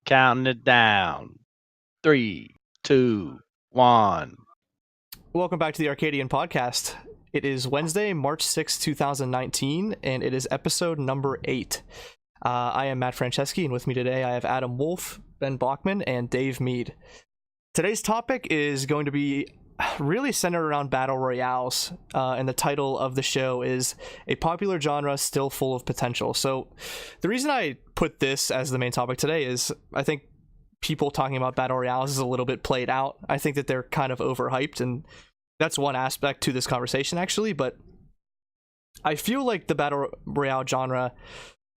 Counting it down. 3, 2, 1. Welcome back to the Arcadian podcast. It is Wednesday, March 6, 2019, and it is episode number 8. I am Matt Franceschi, and with me today I have Adam Wolf, Ben Bachman, and Dave Mead. Today's topic is going to be really centered around battle royales, and the title of the show is A Popular Genre Still Full of Potential. So the reason I put this as the main topic today is I think people talking about battle royales is a little bit played out. I think that they're kind of overhyped, and that's one aspect to this conversation actually, but I feel like the battle royale genre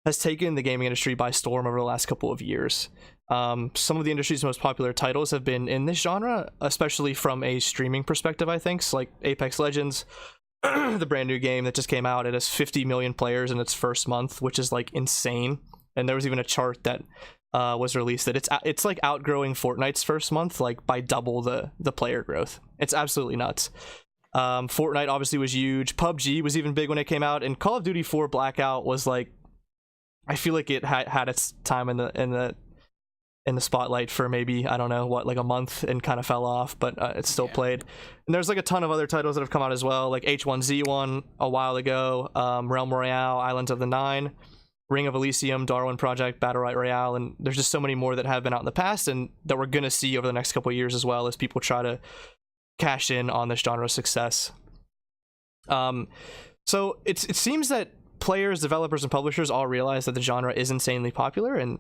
has taken the gaming industry by storm over the last couple of years. Some of the industry's most popular titles have been in this genre, especially from a streaming perspective, I think. So like Apex Legends, the brand new game that just came out, it has 50 million players in its first month, which is like insane. And there was even a chart that was released that it's like outgrowing Fortnite's first month like by double the player growth. It's absolutely nuts. Fortnite obviously was huge. PUBG was even big when it came out, and Call of Duty 4 Blackout was like, I feel like it had its time in the spotlight for maybe, I don't know what, like a month, and kind of fell off, but it's still played. And there's like a ton of other titles that have come out as well, like H1Z1 a while ago, Realm Royale, Islands of the Nine, Ring of Elysium, Darwin Project, Battle Royale, and there's just so many more that have been out in the past and that we're gonna see over the next couple of years as well as people try to cash in on this genre's success. So it seems that players, developers, and publishers all realize that the genre is insanely popular, and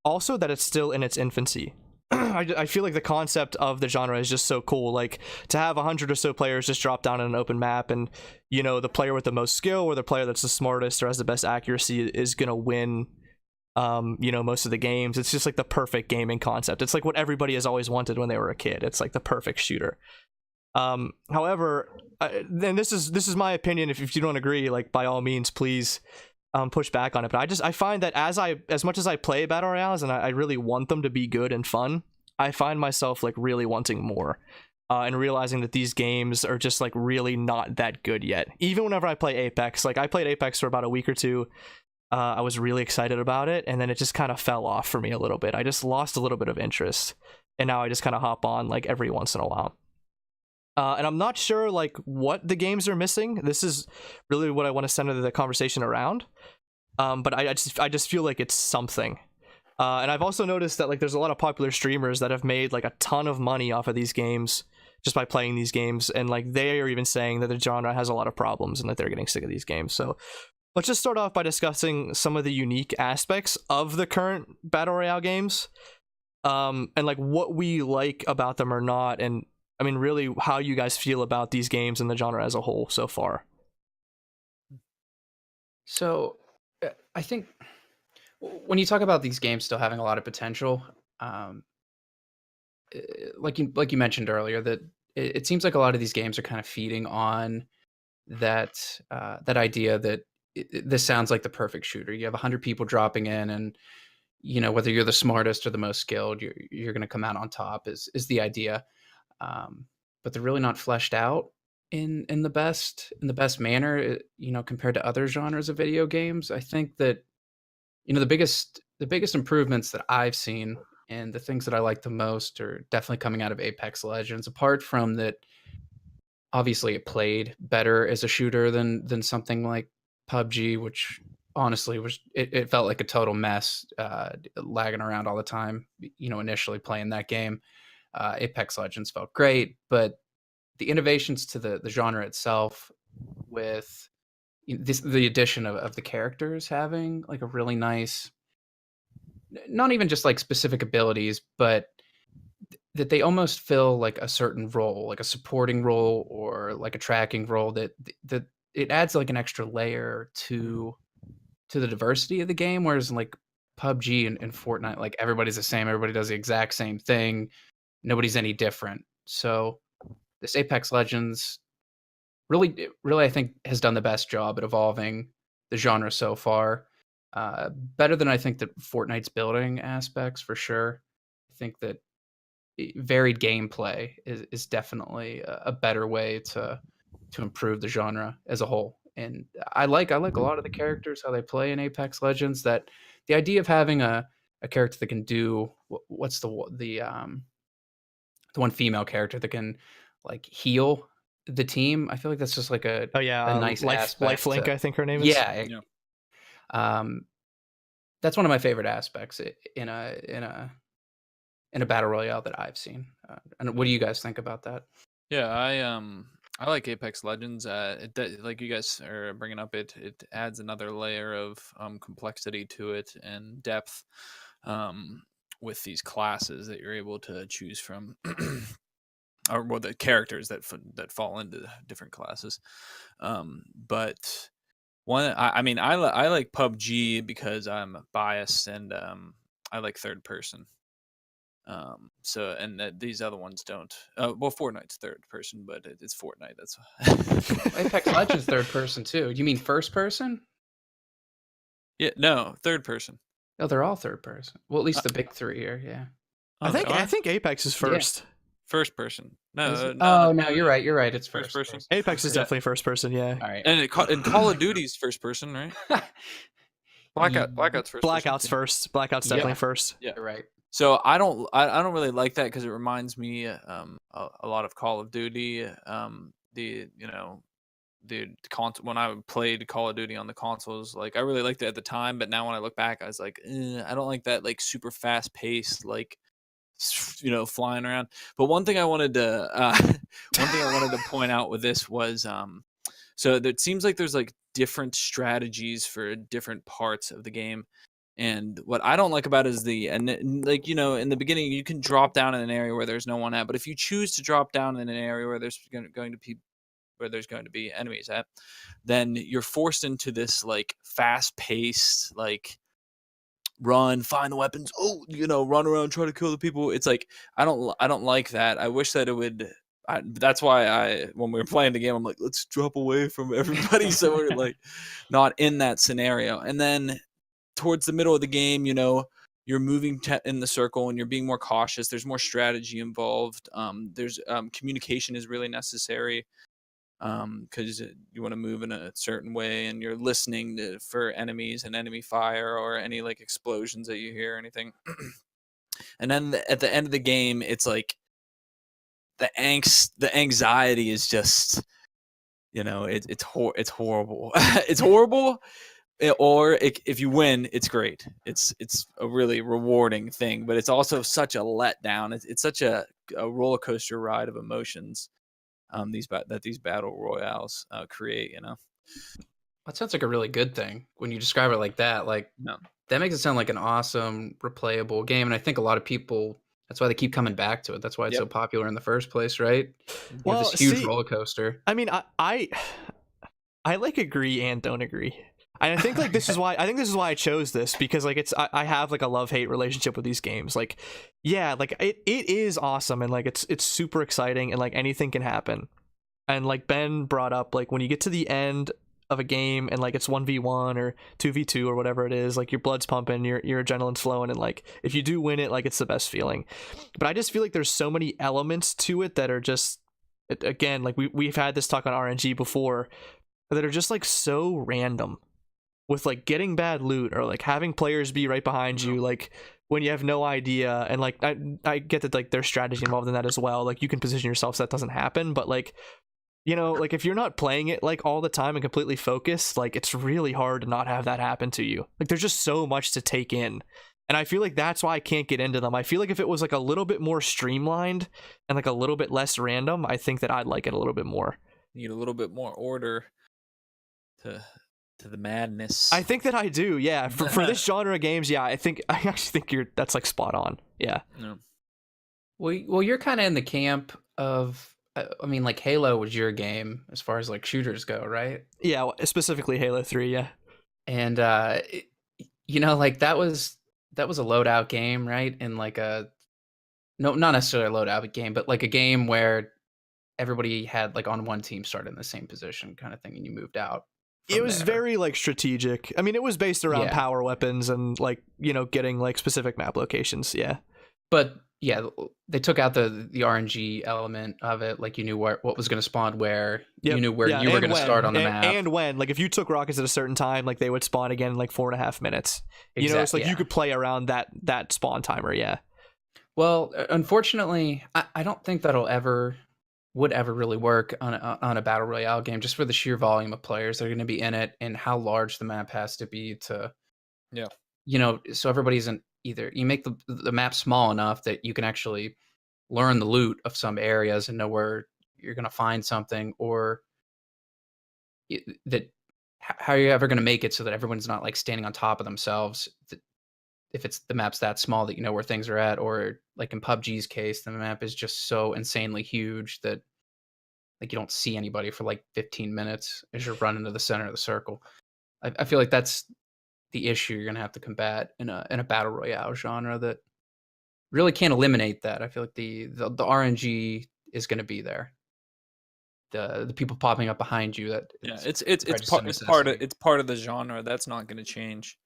also that it's still in its infancy. I feel like the concept of the genre is just so cool. Like to have 100 or so players just drop down in an open map, and you know, the player with the most skill or the player that's the smartest or has the best accuracy is gonna win. You know, most of the games. It's just like the perfect gaming concept. It's like what everybody has always wanted when they were a kid. It's like the perfect shooter. However, and this is my opinion. If you don't agree, like by all means, please push back on it. But I find that as much as I play battle royales and I really want them to be good and fun, I find myself like really wanting more, and realizing that these games are just like really not that good yet. Even whenever I play Apex, like I played Apex for about a week or two. I was really excited about it, and then it just kind of fell off for me a little bit. I just lost a little bit of interest, and now I just kind of hop on like every once in a while. And I'm not sure like what the games are missing. This is really what I want to center the conversation around. But I just feel like it's something. And I've also noticed that like there's a lot of popular streamers that have made like a ton of money off of these games just by playing these games, and like they are even saying that the genre has a lot of problems and that they're getting sick of these games. So let's just start off by discussing some of the unique aspects of the current battle royale games, and like what we like about them or not, and I mean, really, how you guys feel about these games and the genre as a whole so far. So, I think when you talk about these games still having a lot of potential, like you mentioned earlier, that it seems like a lot of these games are kind of feeding on that idea that this sounds like the perfect shooter. You have 100 people dropping in, and you know, whether you're the smartest or the most skilled, you're going to come out on top. Is the idea. But they're really not fleshed out in the best manner, you know, compared to other genres of video games. I think that, you know, the biggest improvements that I've seen and the things that I like the most are definitely coming out of Apex Legends. Apart from that, obviously it played better as a shooter than something like PUBG, which honestly it felt like a total mess, lagging around all the time, you know, initially playing that game. Apex Legends felt great, but the innovations to the genre itself, with the addition of the characters having like a really nice, not even just like specific abilities, but that they almost fill like a certain role, like a supporting role or like a tracking role, that it adds like an extra layer to the diversity of the game. Whereas like PUBG and Fortnite, like everybody's the same, everybody does the exact same thing. Nobody's any different. So this Apex Legends really, I think, has done the best job at evolving the genre so far. Better than I think that Fortnite's building aspects, for sure. I think that varied gameplay is definitely a better way to to improve the genre as a whole. And I like a lot of the characters, how they play in Apex Legends. That the idea of having a character that can do what's the one female character that can like heal the team. I feel like that's just like a nice aspect. Lifelink, I think her name is. Yeah. That's one of my favorite aspects in a battle royale that I've seen. And what do you guys think about that? Yeah, I like Apex Legends. Like you guys are bringing up, it adds another layer of complexity to it and depth with these classes that you're able to choose from, or well, the characters that fall into different classes. But one, I mean, I like PUBG because I'm biased and I like third person. So these other ones don't. Well, Fortnite's third person, but it's Fortnite. That's Apex Legends third person too. You mean first person? Yeah, no, third person. No, they're all third person. Well, at least the big three here. Yeah. I think Apex is first. Yeah. First person. No. No, you're right. You're right. It's first person. Apex is definitely first person. Yeah. All right. And Call of Duty's first person, right? Blackout's first. Blackout's first. Blackout's definitely first. Yeah, right. So I don't really like that because it reminds me a lot of Call of Duty. When I played Call of Duty on the consoles, like I really liked it at the time, but now when I look back, I was like, I don't like that like super fast paced like flying around. But one thing I wanted to point out with this was so it seems like there's like different strategies for different parts of the game. And what I don't like about it is in the beginning you can drop down in an area where there's no one at, but if you choose to drop down in an area where there's going to be enemies at, then you're forced into this like fast-paced like run, find the weapons, run around, try to kill the people. It's like I don't like that. I wish that it would. That's why when we were playing the game, I'm like, let's drop away from everybody so we're like not in that scenario. And then towards the middle of the game, you're moving in the circle and you're being more cautious. There's more strategy involved. There's communication is really necessary because you want to move in a certain way and you're listening for enemies and enemy fire or any like explosions that you hear or anything. And then at the end of the game, it's like the anxiety is just, it's horrible. It's horrible. If you win, it's great. It's a really rewarding thing, but it's also such a letdown. It's such a roller coaster ride of emotions. These battle royales create. That sounds like a really good thing when you describe it like that. Like that makes it sound like an awesome, replayable game, and I think a lot of people. That's why they keep coming back to it. That's why it's so popular in the first place, right? Well, this huge roller coaster. I mean, I like agree and don't agree. And I think like this is why I chose this, because like I have like a love-hate relationship with these games. Like, yeah, like it is awesome and like it's super exciting and like anything can happen. And like Ben brought up, like when you get to the end of a game and like it's 1v1 or 2v2 or whatever it is, like your blood's pumping, your adrenaline's flowing, and like if you do win it, like it's the best feeling. But I just feel like there's so many elements to it that are just, again, like we've had this talk on RNG before, that are just like so random, with like getting bad loot or like having players be right behind you, like when you have no idea. And like I get that like there's strategy involved in that as well, like you can position yourself so that doesn't happen, but like like if you're not playing it like all the time and completely focused, like it's really hard to not have that happen to you. Like there's just so much to take in, and I feel like that's why I can't get into them. I feel like if it was like a little bit more streamlined and like a little bit less random, I think that I'd like it a little bit more. Need a little bit more order to the madness. I think that I do, yeah. For this genre of games, yeah, I actually think that's like spot on. Yeah. Well, you're kind of in the camp of, I mean, like Halo was your game as far as like shooters go, right? Yeah, specifically Halo 3, yeah. And like that was a loadout game, right? And like not necessarily a loadout game, but like a game where everybody had like on one team started in the same position kind of thing, and you moved out. It was very like strategic. I mean, it was based around power weapons and like, getting like specific map locations. Yeah. But yeah, they took out the RNG element of it. Like you knew what was going to spawn where, you knew where you were going to start on the map. And when, like if you took rockets at a certain time, like they would spawn again in like 4.5 minutes. You know, it's like you could play around that spawn timer. Yeah. Well, unfortunately, I don't think that'll would ever really work on a battle royale game, just for the sheer volume of players that are going to be in it and how large the map has to be to, you know, so everybody isn't either. You make the map small enough that you can actually learn the loot of some areas and know where you're going to find something, or that how are you ever going to make it so that everyone's not like standing on top of themselves if it's the map's that small that you know where things are at, or like in PUBG's case, the map is just so insanely huge that like you don't see anybody for like 15 minutes as you're running to the center of the circle. I feel like that's the issue you're gonna have to combat in a battle royale genre that really can't eliminate that. I feel like the RNG is gonna be there. The people popping up behind you, that it's part of the genre. That's not going to change.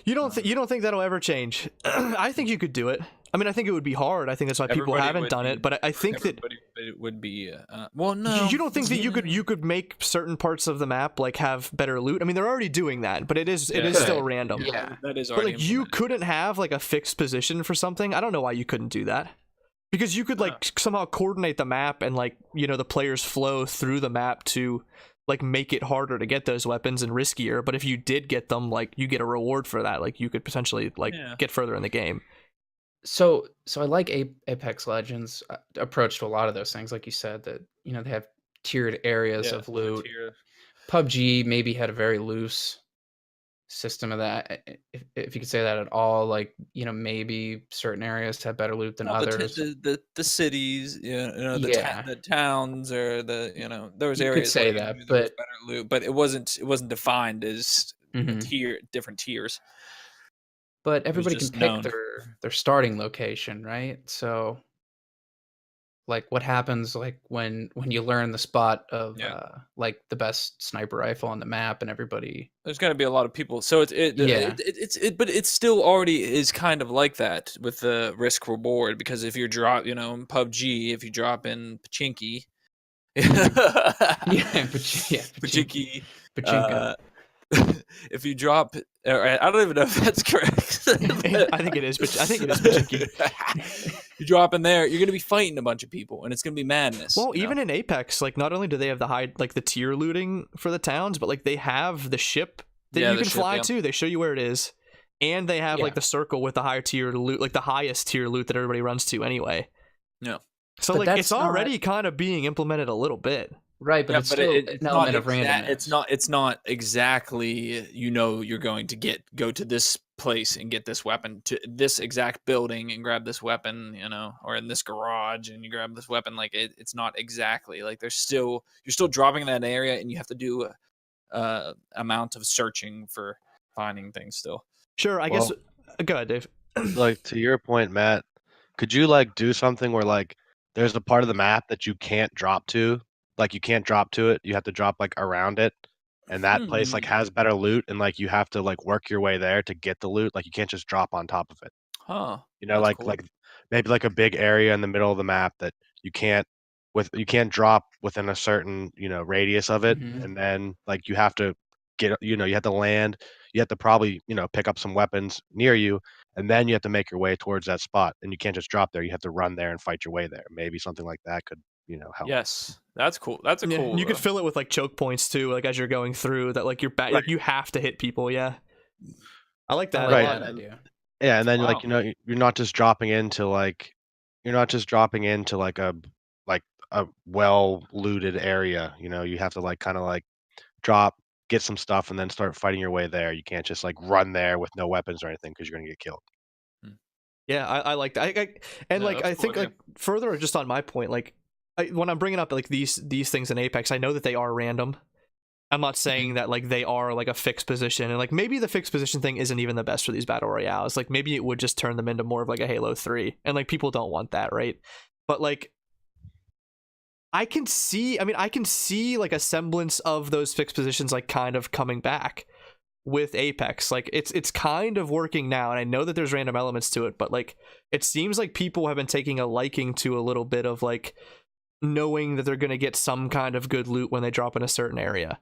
You don't think that'll ever change? I think you could do it. I mean, I think it would be hard. I think that's why people haven't done it. But I think that it would be. Well, no. You don't think that you could make certain parts of the map like have better loot? I mean, they're already doing that, but it is still random. Yeah, that is. But like, you couldn't have like a fixed position for something. I don't know why you couldn't do that. Because you could like somehow coordinate the map and like, you know, the players flow through the map to like make it harder to get those weapons and riskier. But if you did get them, like you get a reward for that. Like you could potentially like get further in the game. So I like Apex Legends approach to a lot of those things, like you said, that you know they have tiered areas of loot. PUBG maybe had a very loose system of that, if you could say that at all. Like, you know, maybe certain areas have better loot than others. The cities, the towns, or the, you know, those areas. You could say that, but better loot, but it wasn't defined as different tiers. But everybody can pick their starting location, right? So like what happens like when you learn the spot of like the best sniper rifle on the map, and everybody, there's going to be a lot of people, so but it still already is kind of like that with the risk reward, because if you drop, you know, in PUBG, if you drop in Pachinki, Pachinki, if you drop, I don't even know if that's correct. I think it is Pachinki. You drop in there, you're going to be fighting a bunch of people, and it's going to be madness. Well, even in Apex, like not only do they have the high, like the tier looting for the towns, but like they have the ship that you can fly to. They show you where it is, and they have like the circle with the higher tier loot, like the highest tier loot that everybody runs to anyway. Yeah. So but like it's already kind of being implemented a little bit. Right, but it's still an element of randomness. It's not exactly, you know, you're going to go to this place and get this weapon, to this exact building and grab this weapon, you know, or in this garage and you grab this weapon. Like it's not exactly like you're still dropping in that area, and you have to do amount of searching for finding things still. Sure, I guess. Go ahead, Dave. Like to your point, Matt, could you like do something where like there's a part of the map that you can't drop to? Like you can't drop to it, you have to drop like around it, and that place like has better loot, and like you have to like work your way there to get the loot. Like you can't just drop on top of it. You know, like cool. Like maybe like a big area in the middle of the map that you can't drop within a certain, you know, radius of it, and then like you have to get, you know, you have to land, you have to probably, you know, pick up some weapons near you, and then you have to make your way towards that spot, and you can't just drop there. You have to run there and fight your way there. Maybe something like that could, you know, help. Yes, that's cool. That's a cool. You could fill it with like choke points too, like as you're going through that, like you're back, like you have to hit people. Yeah, I like that. Right. That idea. Yeah, and then like, you know, you're not just dropping into like a well looted area. You know, you have to like kind of like drop, get some stuff, and then start fighting your way there. You can't just like run there with no weapons or anything, because you're gonna get killed. Yeah, I like that. I think like further just on my point, like when I'm bringing up like these things in Apex, I know that they are random. I'm not saying that like they are like a fixed position, and like maybe the fixed position thing isn't even the best for these battle royales. Like maybe it would just turn them into more of like a Halo 3, and like people don't want that, right? But like I can see like a semblance of those fixed positions like kind of coming back. with Apex. Like it's kind of working now, and I know that there's random elements to it, but like it seems like people have been taking a liking to a little bit of like knowing that they're going to get some kind of good loot when they drop in a certain area.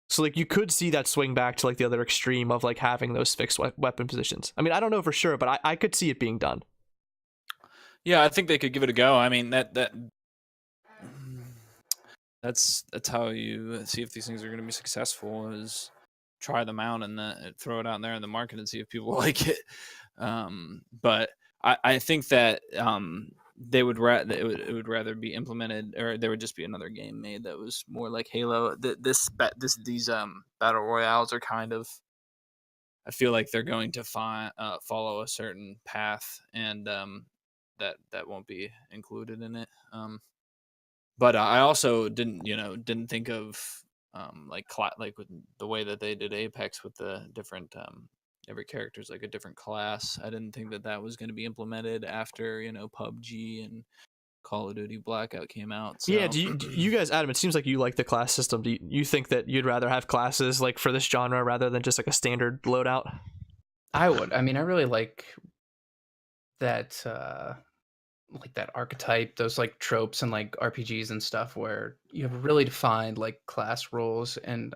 So like you could see that swing back to like the other extreme of like having those fixed weapon positions. I mean, I don't know for sure, but I could see it being done. Yeah, I think they could give it a go. I mean, that's how you see if these things are going to be successful, is try them out and then throw it out there in the market and see if people like it. But I think that they would it would rather be implemented, or there would just be another game made that was more like Halo. These battle royales are kind of, I feel like they're going to follow a certain path, and that won't be included in it. But I also didn't think of like with the way that they did Apex with the different every character is like a different class. I didn't think that was going to be implemented after PUBG and Call of Duty Blackout came out. So. Yeah, do you guys, Adam? It seems like you like the class system. Do you think that you'd rather have classes like for this genre rather than just like a standard loadout? I would. I mean, I really like that archetype, those like tropes and like RPGs and stuff where you have really defined like class roles, and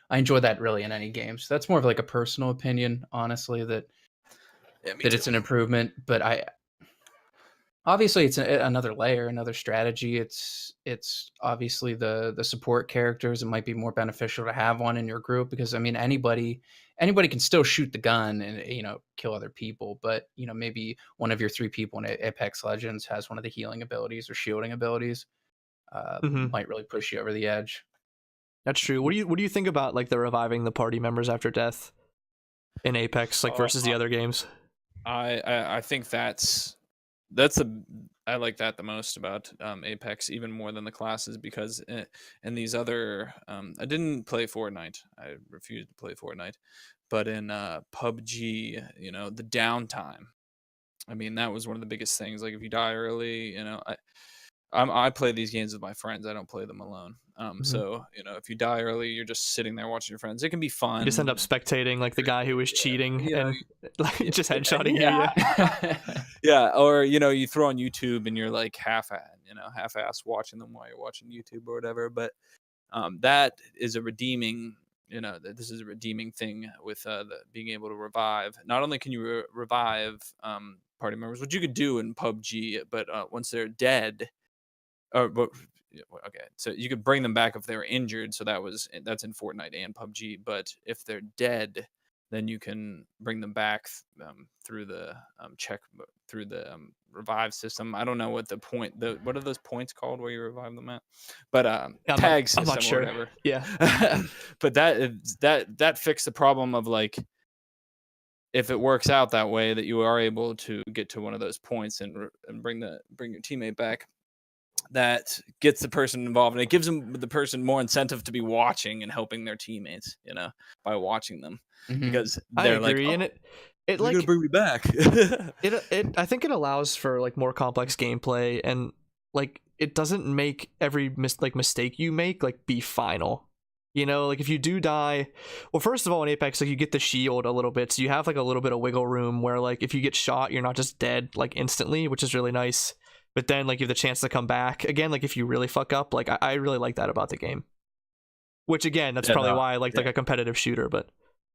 I enjoy that really in any game. So that's more of like a personal opinion, honestly, that it's an improvement. But obviously it's another layer, another strategy. It's obviously the support characters. It might be more beneficial to have one in your group, because I mean anybody can still shoot the gun and kill other people, but maybe one of your 3 people in Apex Legends has one of the healing abilities or shielding abilities. Might really push you over the edge. That's true. What do you think about like the reviving the party members after death in Apex, like versus the other games? I think I like that the most about Apex, even more than the classes, because in these other I didn't play Fortnite. I refused to play Fortnite, but in PUBG, the downtime. I mean, that was one of the biggest things. Like if you die early, I play these games with my friends. I don't play them alone. So if you die early, you're just sitting there watching your friends. It can be fun. You just end up spectating like the guy who was cheating and like just headshotting you. Yeah. Yeah, or you throw on YouTube and you're like half-ass watching them while you're watching YouTube or whatever. But that is a redeeming. This is a redeeming thing with being able to revive. Not only can you revive party members, which you could do in PUBG, but once they're dead. Okay, so you could bring them back if they were injured. So that's in Fortnite and PUBG. But if they're dead, then you can bring them back through the revive system. I don't know what what are those points called where you revive them at? But tag system, I'm not sure. Or whatever. Yeah. But that fixed the problem of like, if it works out that way that you are able to get to one of those points and bring your teammate back, that gets the person involved, and it gives the person more incentive to be watching and helping their teammates, by watching them, because they're like, and it like gonna bring me back. I think it allows for like more complex gameplay, and like it doesn't make every mistake you make like be final. Like if you do die, well, first of all, in Apex, like you get the shield a little bit, so you have like a little bit of wiggle room where like if you get shot, you're not just dead like instantly, which is really nice. But then like you have the chance to come back again, like if you really fuck up. Like I really like that about the game. Which again, that's probably why I like a competitive shooter. But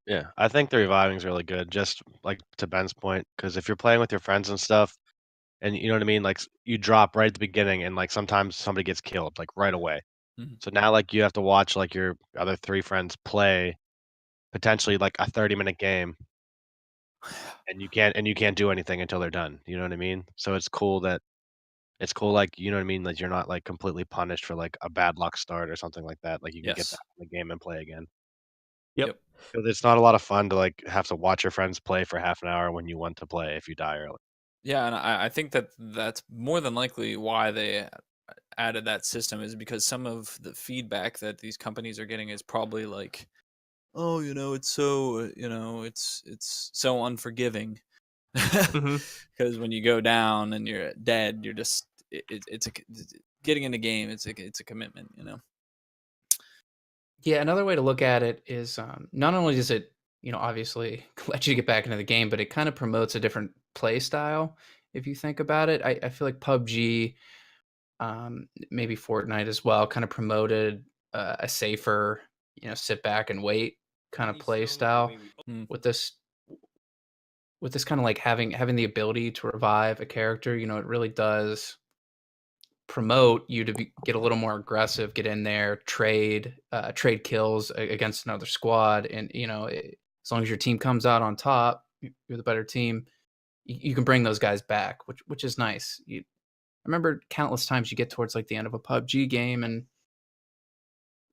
yeah, I think the reviving is really good. Just like to Ben's point, because if you're playing with your friends and stuff, and you know what I mean, like you drop right at the beginning, and like sometimes somebody gets killed like right away. Mm-hmm. So now like you have to watch like your other 3 friends play potentially like a 30-minute game, and you can't do anything until they're done. You know what I mean? So it's cool, like, you know what I mean, like you're not like completely punished for like a bad luck start or something like that. Like you can get back in the game and play again. Yep. Because it's not a lot of fun to like have to watch your friends play for half an hour when you want to play if you die early. Yeah, and I think that's more than likely why they added that system, is because some of the feedback that these companies are getting is probably like, oh, it's so it's so unforgiving. Because when you go down and you're dead, you're just it's getting in the game. It's a commitment, Yeah, another way to look at it is not only does it, obviously let you get back into the game, but it kind of promotes a different play style. If you think about it, I feel like PUBG, maybe Fortnite as well, kind of promoted a safer, sit back and wait kind of play style Mm. with this kind of like having the ability to revive a character. It really does promote you to get a little more aggressive, get in there, trade kills against another squad, and as long as your team comes out on top, you're the better team. You can bring those guys back, which is nice. I remember countless times you get towards like the end of a PUBG game, and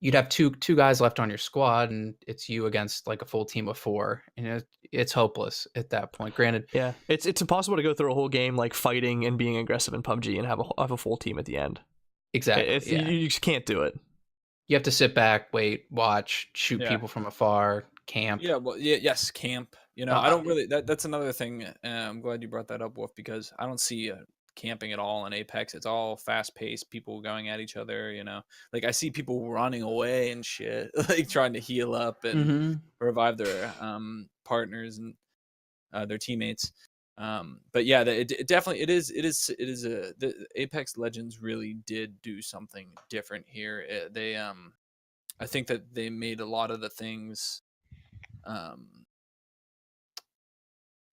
you'd have two guys left on your squad, and it's you against like a full team of 4, and it's hopeless at that point. Granted, Yeah, it's impossible to go through a whole game like fighting and being aggressive in PUBG and have a full team at the end. exactly. You just can't do it. You have to sit back, wait, watch, shoot Yeah. people from afar, camp. Yeah, well, yes, camp. I don't really. That's another thing. I'm glad you brought that up, Wolf, because I don't see camping at all in Apex. It's all fast paced, people going at each other. Like I see people running away and shit, like trying to heal up and revive their partners and their teammates. But yeah, it definitely the Apex Legends really did do something different here. I think that they made a lot of the things.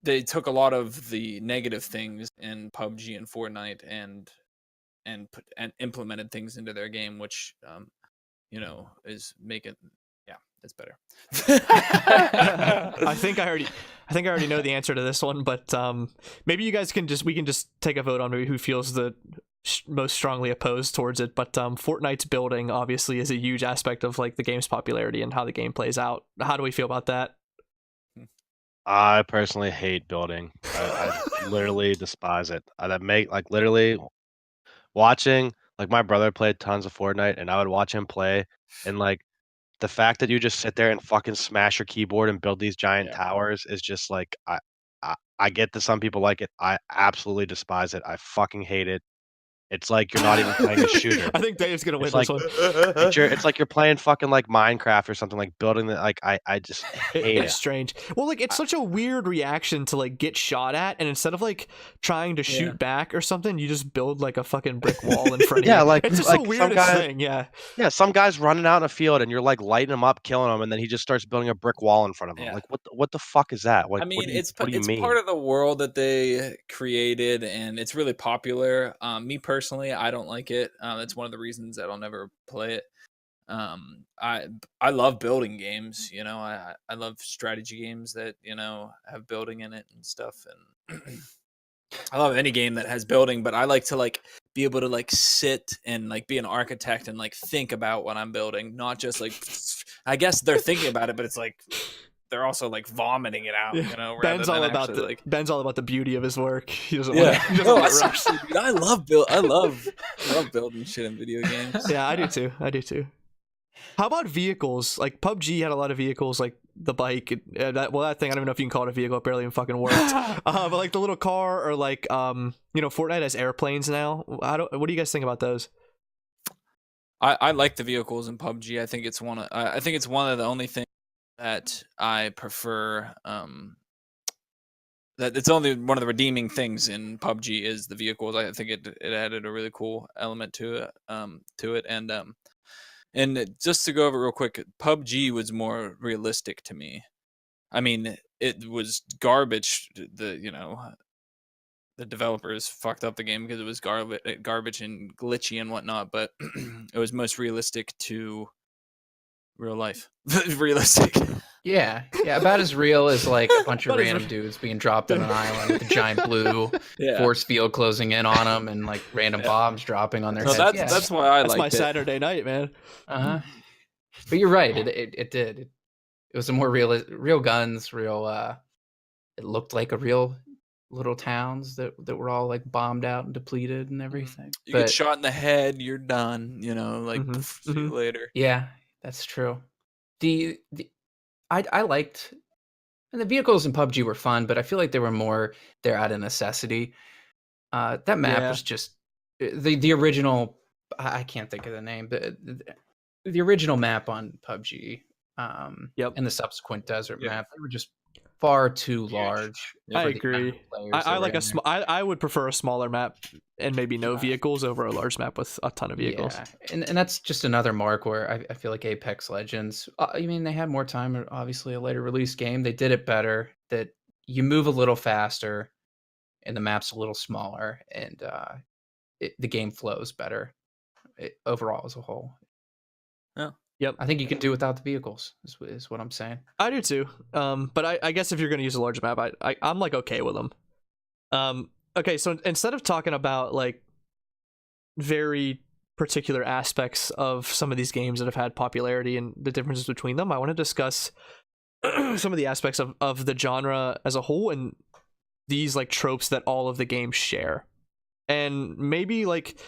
They took a lot of the negative things in PUBG and Fortnite and implemented things into their game, which is making it's better. I think I already know the answer to this one, but maybe you guys we can just take a vote on maybe who feels the most strongly opposed towards it. But Fortnite's building obviously is a huge aspect of like the game's popularity and how the game plays out. How do we feel about that? I personally hate building. I literally despise it. That make like literally watching like my brother played tons of Fortnite, and I would watch him play, and like the fact that you just sit there and fucking smash your keyboard and build these giant towers is just like I get that some people like it. I absolutely despise it. I fucking hate it. It's like you're not even playing a shooter. I think Dave's gonna win It's like this one. it's like you're playing fucking like Minecraft or something, like building the like I just hate It's strange. Well, like it's such a weird reaction to like get shot at, and instead of like trying to shoot back or something, you just build like a fucking brick wall in front of you. Yeah, like it's just like the some weirdest guy, thing. Yeah. yeah, some guy's running out in a field and you're like lighting him up, killing him, and then he just starts building a brick wall in front of him. Yeah. Like what the fuck is that? Like, I mean, what do you mean? part of the world that they created, and it's really popular. Me personally, I don't like it. It's one of the reasons that I'll never play it. I love building games. I love strategy games that have building in it and stuff. And I love any game that has building, but I like to like be able to like sit and like be an architect and like think about what I'm building, not just like. I guess they're thinking about it, but it's like. They're also like vomiting it out, Ben's all about actually, the Ben's all about the beauty of his work. He doesn't yeah. want he doesn't want it rushed. Dude, I love building shit in video games. Yeah, I do too. How about vehicles? Like PUBG had a lot of vehicles, like the bike. That thing, I don't even know if you can call it a vehicle. It barely even fucking worked. But like the little car, or like Fortnite has airplanes now. What do you guys think about those? I like the vehicles in PUBG. I think it's one of the only things that I prefer. That it's only one of the redeeming things in PUBG is the vehicles. I think it added a really cool element to it, and just to go over real quick, PUBG was more realistic to me. I mean, it was garbage. The developers fucked up the game because it was garbage and glitchy and whatnot, but it was most realistic to real life. Realistic. Yeah, about as real as like a bunch of random dudes being dropped on an island with a giant blue force field closing in on them, and like random bombs dropping on their heads. That's why I like it. That's my Saturday night, man. But you're right. It did. It was a more real guns, real. It looked like a real little towns that were all like bombed out and depleted and everything. You get shot in the head, you're done. See you later. Yeah, that's true. I liked, and the vehicles in PUBG were fun, but I feel like they were more there out of necessity. That map was just the original. I can't think of the name, but the original map on PUBG, Yep. and the subsequent desert Yeah. map, they were just far too Huge. large. Yeah. I for the amount of agree. players I that like were a in there. I would prefer a smaller map and maybe no Yeah. vehicles over a large map with a ton of vehicles. Yeah, and that's just another mark where I feel like Apex Legends. I mean, they had more time. Obviously, a later release game, they did it better. That you move a little faster, and the map's a little smaller, and the game flows better overall as a whole. Yeah. Yep. I think you can do without the vehicles. Is what I'm saying. I do too. But I guess if you're going to use a large map, I'm like okay with them. Okay, so instead of talking about like very particular aspects of some of these games that have had popularity and the differences between them, I want to discuss some of the aspects of the genre as a whole and these like tropes that all of the games share. And maybe like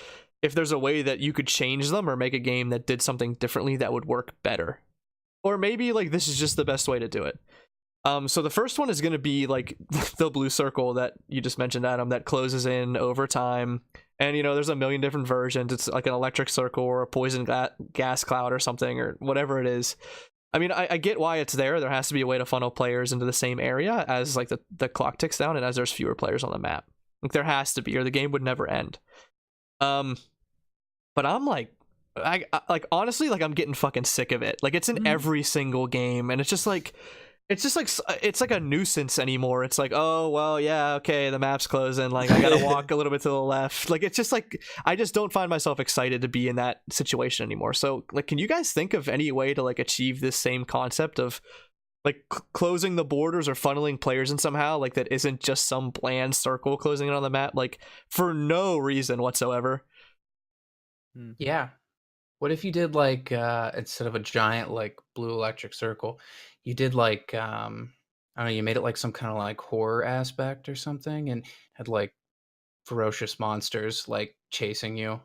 if there's a way that you could change them or make a game that did something differently that would work better. Or maybe like this is just the best way to do it. So the first one is going to be like the blue circle that you just mentioned, Adam, that closes in over time. And, you know, there's a million different versions. It's like an electric circle or a poison gas cloud or something or whatever it is. I mean, I get why it's there. There has to be a way to funnel players into the same area as like the clock ticks down and as there's fewer players on the map. Like there has to be, or the game would never end. But I'm like, I like honestly, like I'm getting fucking sick of it. Like it's in every single game, and it's just like it's like a nuisance anymore. It's like, oh well, yeah, okay, the map's closing. Like I gotta walk a little bit to the left. Like it's just like I just don't find myself excited to be in that situation anymore. So like, can you guys think of any way to like achieve this same concept of like closing the borders or funneling players in somehow, like that isn't just some bland circle closing it on the map, like for no reason whatsoever? Yeah. What if you did like instead of a giant like blue electric circle, you did like I don't know, you made it like some kind of like horror aspect or something, and had like ferocious monsters like chasing you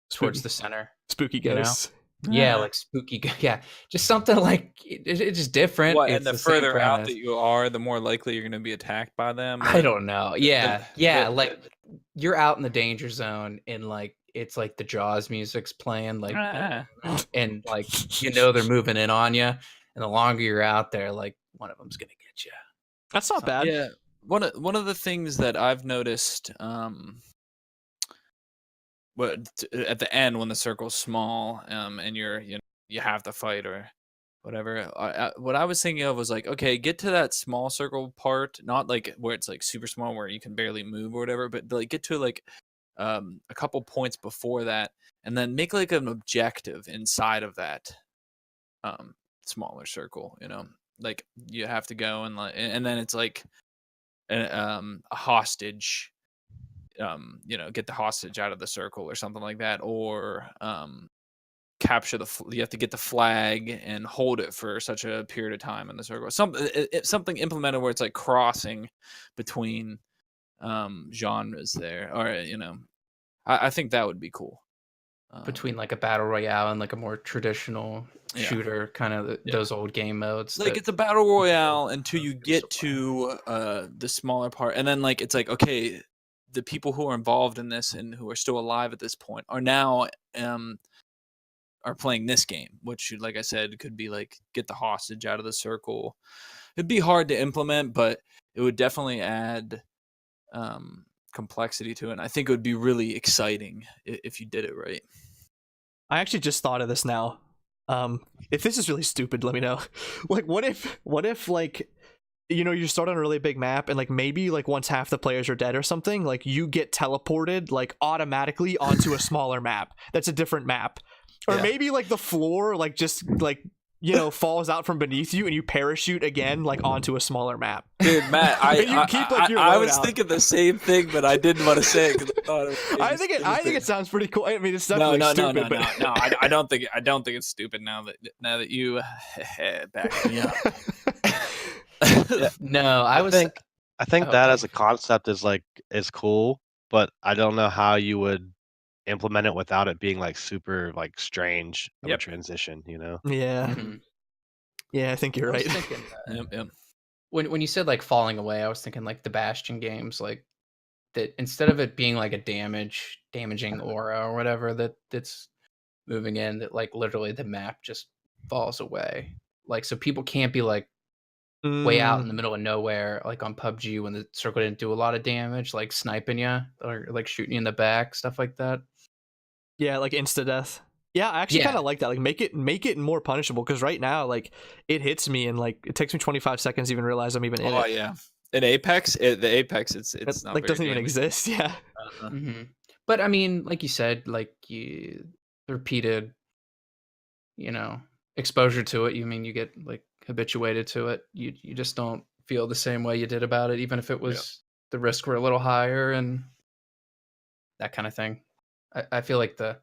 towards the center. Spooky You know? ghosts. Yeah, like spooky. Yeah, just something like it's just different. What, It's and the same further out premise. that you are, the more likely you're going to be attacked by them. I don't know. Yeah, the- like you're out in the danger zone, and like it's like the Jaws music's playing, like, and like you know they're moving in on you, and the longer you're out there, like one of them's gonna get you. That's not bad. Yeah, one of the things that I've noticed, at the end when the circle's small, and you have to fight or whatever. What I was thinking of was like, okay, get to that small circle part, not like where it's like super small where you can barely move or whatever, but like get to like a couple points before that, and then make like an objective inside of that smaller circle. You know, like you have to go and then it's like a hostage. Get the hostage out of the circle or something like that, or capture you have to get the flag and hold it for such a period of time in the circle. Something implemented where it's like crossing between genres there, or I think that would be cool. Between like a battle royale and like a more traditional shooter, kind of those old game modes. Like it's a battle royale until you get to the smaller part, and then like it's like, okay, the people who are involved in this and who are still alive at this point are now are playing this game, which, like I said, could be like get the hostage out of the circle. It'd be hard to implement, but it would definitely add complexity to it. And I think it would be really exciting if you did it right. I actually just thought of this now. If this is really stupid, let me know. Like, what if like, you know, you start on a really big map and like maybe like once half the players are dead or something, like you get teleported like automatically onto a smaller map that's a different map, or maybe like the floor like just like, you know, falls out from beneath you and you parachute again like onto a smaller map. Dude, Matt, I was thinking the same thing, but I didn't want to say it because I thought I think it sounds pretty cool. I mean, it's definitely stupid. No, I don't think it's stupid now that you back me up. No, I think that as a concept is cool, but I don't know how you would implement it without it being like super like strange of a transition, you know? Yeah. Mm-hmm. Yeah, I think you're right. Yep. When you said like falling away, I was thinking like the Bastion games, like that instead of it being like a damaging aura or whatever that's moving in that like literally the map just falls away. Like so people can't be like way out in the middle of nowhere, like on PUBG when the circle didn't do a lot of damage, like sniping you or like shooting you in the back, stuff like that. Yeah, like insta death. Yeah, I actually kind Yeah. of like that. Like make it more punishable, because right now, like it hits me and like it takes me 25 seseconds to even realize I'm even in Oh it. yeah, in Apex, the Apex, it's It not like very doesn't even gaming. exist. Yeah. Mm-hmm. But I mean, like you said, like you repeated, you know, exposure to it. You mean you get like habituated to it. You just don't feel the same way you did about it, even if it was the risk were a little higher and that kind of thing. I feel like the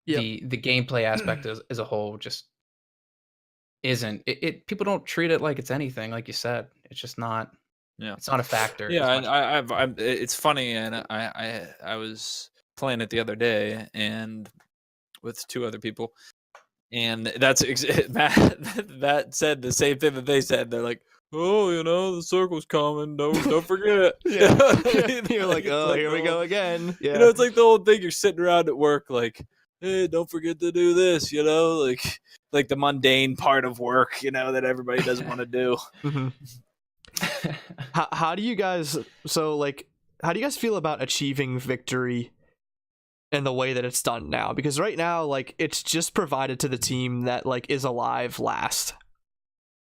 Yep. the gameplay aspect as a whole just isn't it people don't treat it like it's anything, like you said. It's just not. Yeah. It's not a factor. Yeah, as and much. it's funny, and I was playing it the other day and with two other people, and that's that said the same thing that they said. They're like, oh, the circle's coming. Don't forget. Yeah. I mean, You're like, it's oh, here the we go whole- again. Yeah. it's like the whole thing. You're sitting around at work, like, hey, don't forget to do this. Like the mundane part of work, that everybody doesn't want to do. Mhm. How do you guys how do you guys feel about achieving victory in the way that it's done now? Because right now, like, it's just provided to the team that like is alive last.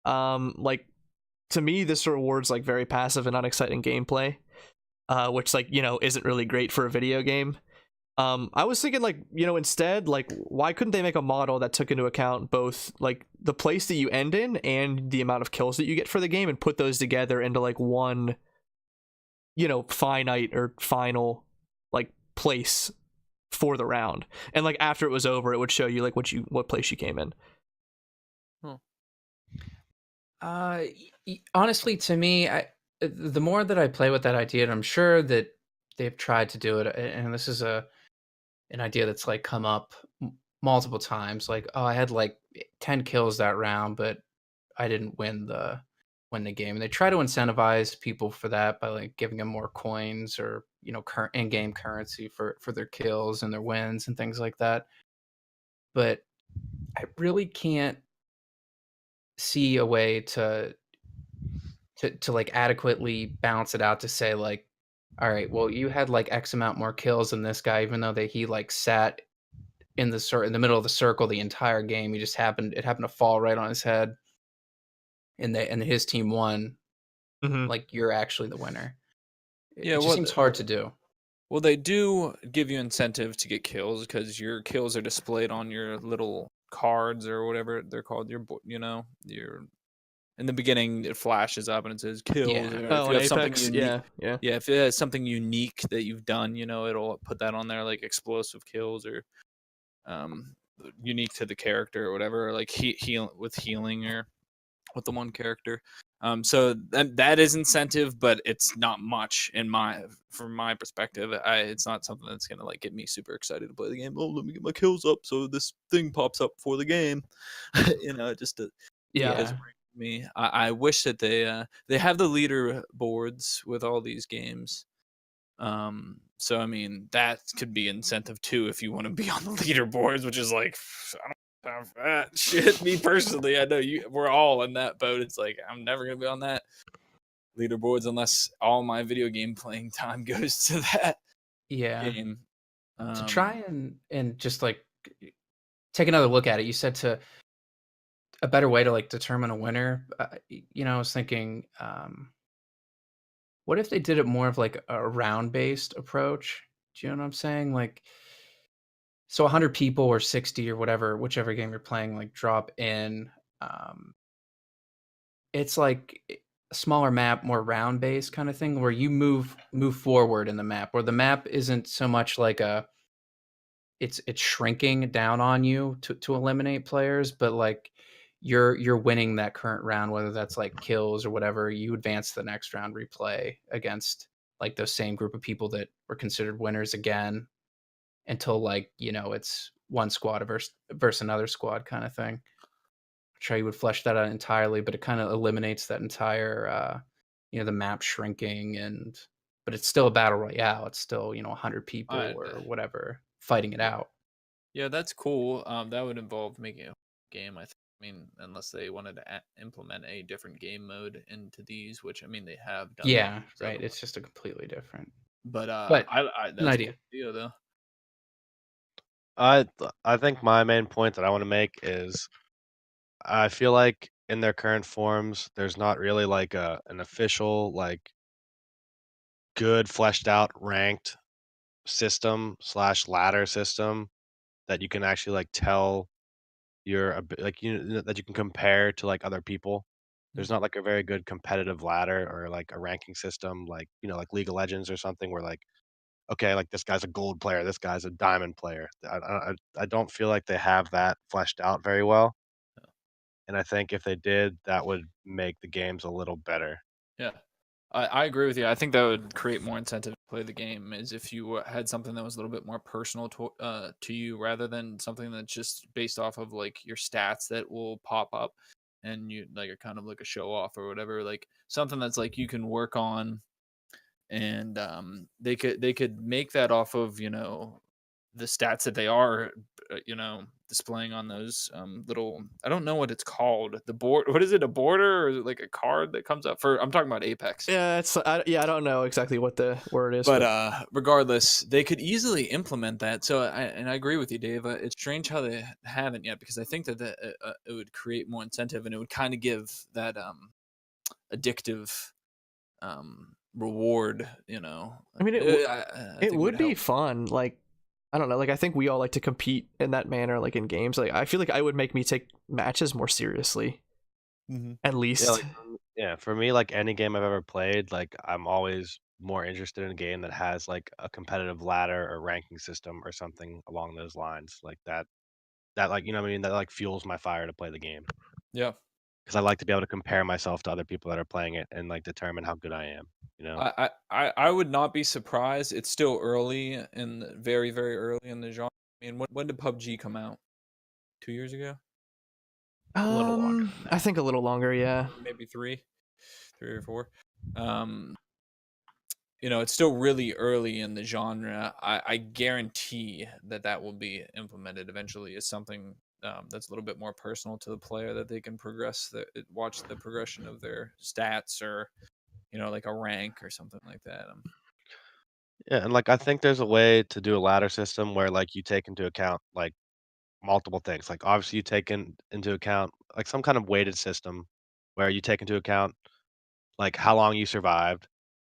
Like, to me, this rewards like very passive and unexciting gameplay, which like isn't really great for a video game. I was thinking like, instead, like, why couldn't they make a model that took into account both like the place that you end in and the amount of kills that you get for the game, and put those together into like one, finite or final like place for the round, and like after it was over, it would show you like what place you came in. Honestly, to me, the more that I play with that idea, and I'm sure that they've tried to do it, and this is an idea that's like come up multiple times. Like, oh, I had like 10 kills that round, but I didn't win the game. And they try to incentivize people for that by like giving them more coins or current in-game currency for their kills and their wins and things like that. But I really can't see a way to like adequately balance it out to say like, all right, well, you had like X amount more kills than this guy, even though he like sat in the middle of the circle the entire game. It happened to fall right on his head, and his team won. Mm-hmm. Like, you're actually the winner. Yeah, it just seems hard to do. Well, they do give you incentive to get kills because your kills are displayed on your little cards or whatever they're called. Your in the beginning, it flashes up and it says kills. Yeah. Or if Oh, you in have something Apex, unique, yeah. yeah, if it has something unique that you've done, it'll put that on there, like explosive kills or unique to the character or whatever, or like healing or with the one character. So that is incentive, but it's not much from my perspective. It's not something that's gonna like get me super excited to play the game. Oh, let me get my kills up so this thing pops up for the game. Just to Yeah. me. I wish that they have the leaderboards with all these games. So I mean that could be incentive too if you want to be on the leaderboards, which is like I don't have that shit. Me personally, I know we're all in that boat. It's like I'm never gonna be on that leaderboards unless all my video game playing time goes to that game. To try and just like take another look at it, you said to a better way to like determine a winner. I was thinking, what if they did it more of like a round based approach? Do you know what I'm saying? Like, so 100 people or 60 or whatever, whichever game you're playing, like drop in. It's like a smaller map, more round based kind of thing, where you move forward in the map, where the map isn't so much like it's shrinking down on you to eliminate players, but like you're winning that current round, whether that's like kills or whatever. You advance to the next round, replay against like those same group of people that were considered winners again, until like it's one squad versus another squad kind of thing. I'm sure you would flesh that out entirely, but it kind of eliminates that entire the map shrinking, but it's still a battle royale. It's still 100 people or whatever fighting it out. Yeah, that's cool. That would involve making a game. I mean, unless they wanted to implement a different game mode into these, which I mean they have done that. Yeah, So, right. It's just a completely different. but But I an that's a idea. cool idea though. I think my main point that I want to make is I feel like in their current forms, there's not really like an official like good fleshed out ranked system slash ladder system that you can actually like tell like that you can compare to like other people. There's not like a very good competitive ladder or like a ranking system like like League of Legends or something where like okay, like this guy's a gold player, this guy's a diamond player. I don't feel like they have that fleshed out very well, and I think if they did, that would make the games a little better. Yeah. I agree with you. I think that would create more incentive to play the game is if you had something that was a little bit more personal to you rather than something that's just based off of like your stats that will pop up and you like are kind of like a show off or whatever. Like something that's like you can work on and they could make that off of the stats that they are displaying on those little, I don't know what it's called, the board, what is it, a border or is it like a card that comes up for, I'm talking about Apex. Yeah, I don't know exactly what the word is, But regardless, they could easily implement that. So I agree with you, Dave. It's strange how they haven't yet, because I think that it would create more incentive and it would kind of give that addictive reward. I mean, I it think would be help. fun. Like, I don't know. Like, I think we all like to compete in that manner, like in games. Like, I feel like I would make me take matches more seriously, at least. Yeah, for me, like any game I've ever played, like I'm always more interested in a game that has like a competitive ladder or ranking system or something along those lines, like that like what I mean, that like fuels my fire to play the game Yeah. because I like to be able to compare myself to other people that are playing it and like determine how good I am. I would not be surprised. It's still early very, very early in the genre. I mean, when did PUBG come out? 2 years ago? A little longer than I think a little longer, yeah. Maybe three or four. It's still really early in the genre. I guarantee that will be implemented eventually as something that's a little bit more personal to the player, that they can watch the progression of their stats, or like a rank or something like that. Yeah, and like I think there's a way to do a ladder system where like you take into account like multiple things. Like obviously you take into account like some kind of weighted system where you take into account like how long you survived.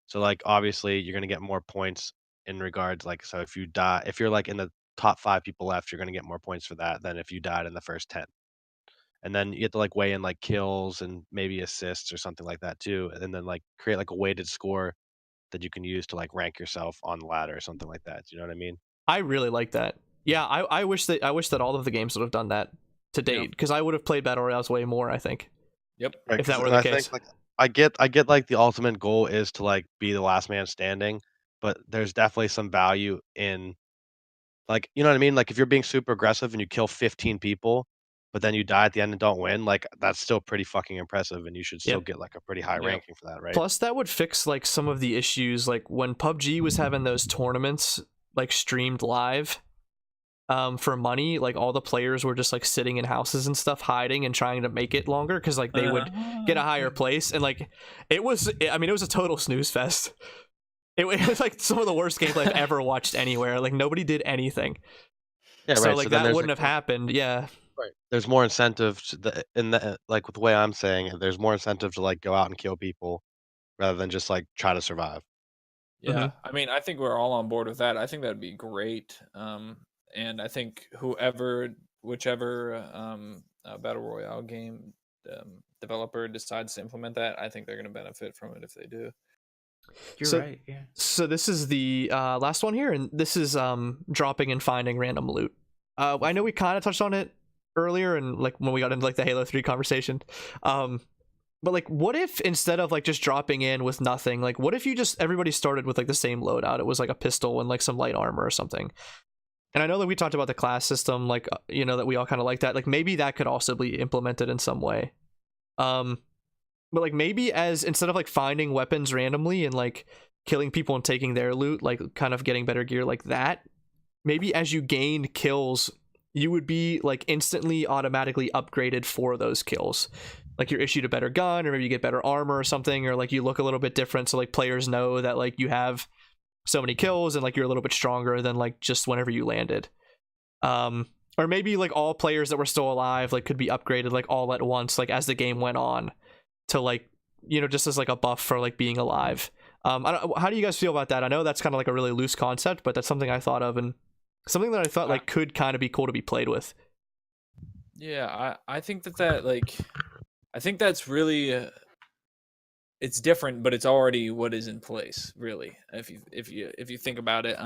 So like obviously you're gonna get more points in regards like so if you die if you're like in the top 5 people left, you're gonna get more points for that than if you died in the first 10. And then you have to like weigh in like kills and maybe assists or something like that too. And then like create like a weighted score that you can use to like rank yourself on the ladder or something like that. Do you know what I mean? I really like that. Yeah, I wish that all of the games would have done that to date, because I would have played Battle Royales way more, I think. Yep. Right, If that 'cause were and the I case. think, like, I get, like, the ultimate goal is to, like, be the last man standing, but there's definitely some value in like, you know what I mean? Like, if you're being super aggressive and you kill 15 people, but then you die at the end and don't win, like, that's still pretty fucking impressive, and you should still Yep. get, like, a pretty high Yep. ranking for that, right? Plus, that would fix like some of the issues, like when PUBG was having those tournaments like streamed live for money. Like all the players were just like sitting in houses and stuff, hiding and trying to make it longer because like they would get a higher place, and like it was a total snooze fest. It was like some of the worst gameplay I've ever watched anywhere. Like nobody did anything. Yeah, So right, like so then that there's, wouldn't like have happened. Yeah. right. There's more incentive to like, with the way I'm saying it, there's more incentive to, like, go out and kill people rather than just, like, try to survive. Yeah, I mean, I think we're all on board with that. I think that'd be great. And I think whichever battle royale game developer decides to implement that, I think they're going to benefit from it if they do. You're right. Yeah. So this is the last one here, and this is dropping and finding random loot. I know we kind of touched on it earlier, and like when we got into like the Halo 3 conversation. But like, what if instead of like just dropping in with nothing, like what if you just everybody started with like the same loadout? It was like a pistol and like some light armor or something. And I know that we talked about the class system, like that we all kind of like that. Like maybe that could also be implemented in some way. But like maybe as instead of like finding weapons randomly and like killing people and taking their loot, like kind of getting better gear like that, maybe as you gained kills you would be like instantly automatically upgraded for those kills. Like you're issued a better gun, or maybe you get better armor or something, or like you look a little bit different, so like players know that like you have so many kills and like you're a little bit stronger than like just whenever you landed. Or maybe like all players that were still alive like could be upgraded like all at once, like as the game went on, to like, you know, just as like a buff for like being alive. How do you guys feel about that? I know that's kind of like a really loose concept, but that's something I thought of, and something that I thought like could kind of be cool to be played with. Yeah, I think that like, I think that's really it's different, but it's already what is in place, really. If you think about it,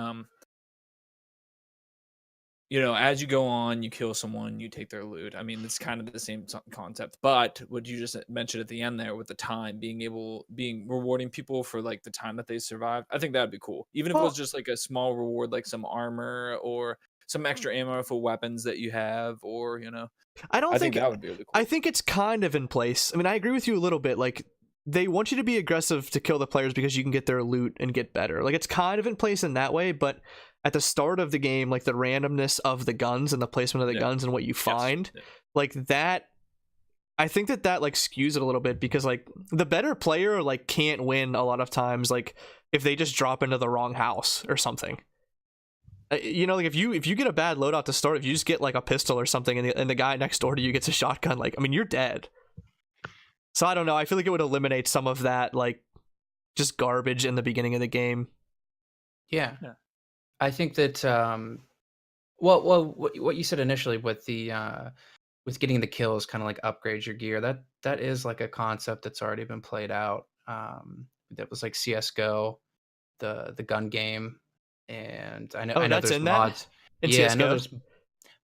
you know, as you go on, you kill someone, you take their loot. I mean, it's kind of the same concept. But what you just mentioned at the end there with the time, being rewarding people for like the time that they survived, I think that'd be cool. Even if it was just like a small reward, like some armor or some extra ammo for weapons that you have, or you know, I think that would be really cool. I think it's kind of in place. I mean, I agree with you a little bit. Like, they want you to be aggressive to kill the players because you can get their loot and get better. Like, it's kind of in place in that way, but at the start of the game, like the randomness of the guns and the placement of the guns and what you find, like that, I think that like skews it a little bit, because like the better player like can't win a lot of times, like if they just drop into the wrong house or something. You know, like if you get a bad loadout to start, if you just get like a pistol or something and the guy next door to you gets a shotgun, like, I mean, you're dead. So I don't know, I feel like it would eliminate some of that like just garbage in the beginning of the game. Yeah. I think that what you said initially with the with getting the kills kind of like upgrades your gear, that is like a concept that's already been played out. That was like CS:GO, the gun game, and I know that's there's in mods. In Yeah, CS:GO? I know there's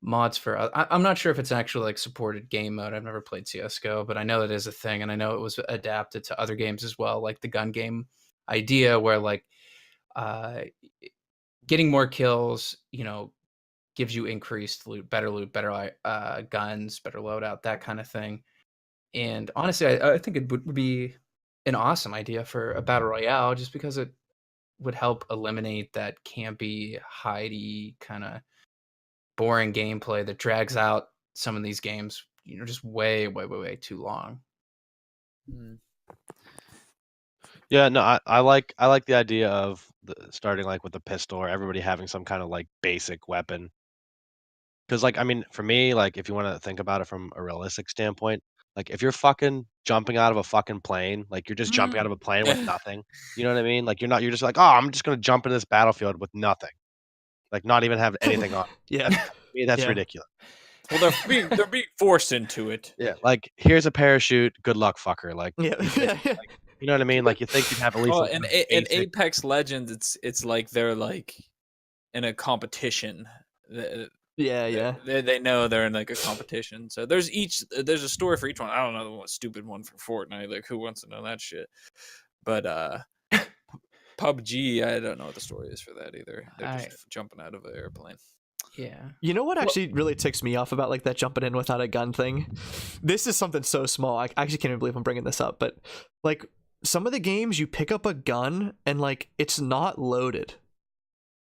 mods for. I'm not sure if it's actually like supported game mode. I've never played CS:GO, but I know it is a thing, and I know it was adapted to other games as well, like the gun game idea, where like getting more kills, you know, gives you increased loot, better guns, better loadout, that kind of thing. And honestly, I think it would be an awesome idea for a battle royale, just because it would help eliminate that campy, hidey kind of boring gameplay that drags out some of these games, you know, just way too long. Yeah, no, I like the idea of starting like with a pistol, or everybody having some kind of like basic weapon. Because like, I mean, for me, like if you want to think about it from a realistic standpoint, like if you're fucking jumping out of a fucking plane, like you're just jumping out of a plane with nothing. You know what I mean? Like you're just like, oh, I'm just gonna jump in this battlefield with nothing, like not even have anything on. Yeah. To me, that's Yeah. ridiculous. Well, they're being forced into it. Yeah, like here's a parachute. Good luck, fucker. Like, Yeah. like, you know what I mean? Like you think you'd have at least. Well, some in kind of basic- Apex Legends, it's like they're like in a competition. Yeah. They know they're in like a competition. So there's a story for each one. I don't know the stupid one for Fortnite. Like who wants to know that shit? But PUBG, I don't know what the story is for that either. They're just jumping out of an airplane. Yeah. You know what actually really ticks me off about like that jumping in without a gun thing? This is something so small. I actually can't even believe I'm bringing this up, but like some of the games you pick up a gun and like it's not loaded.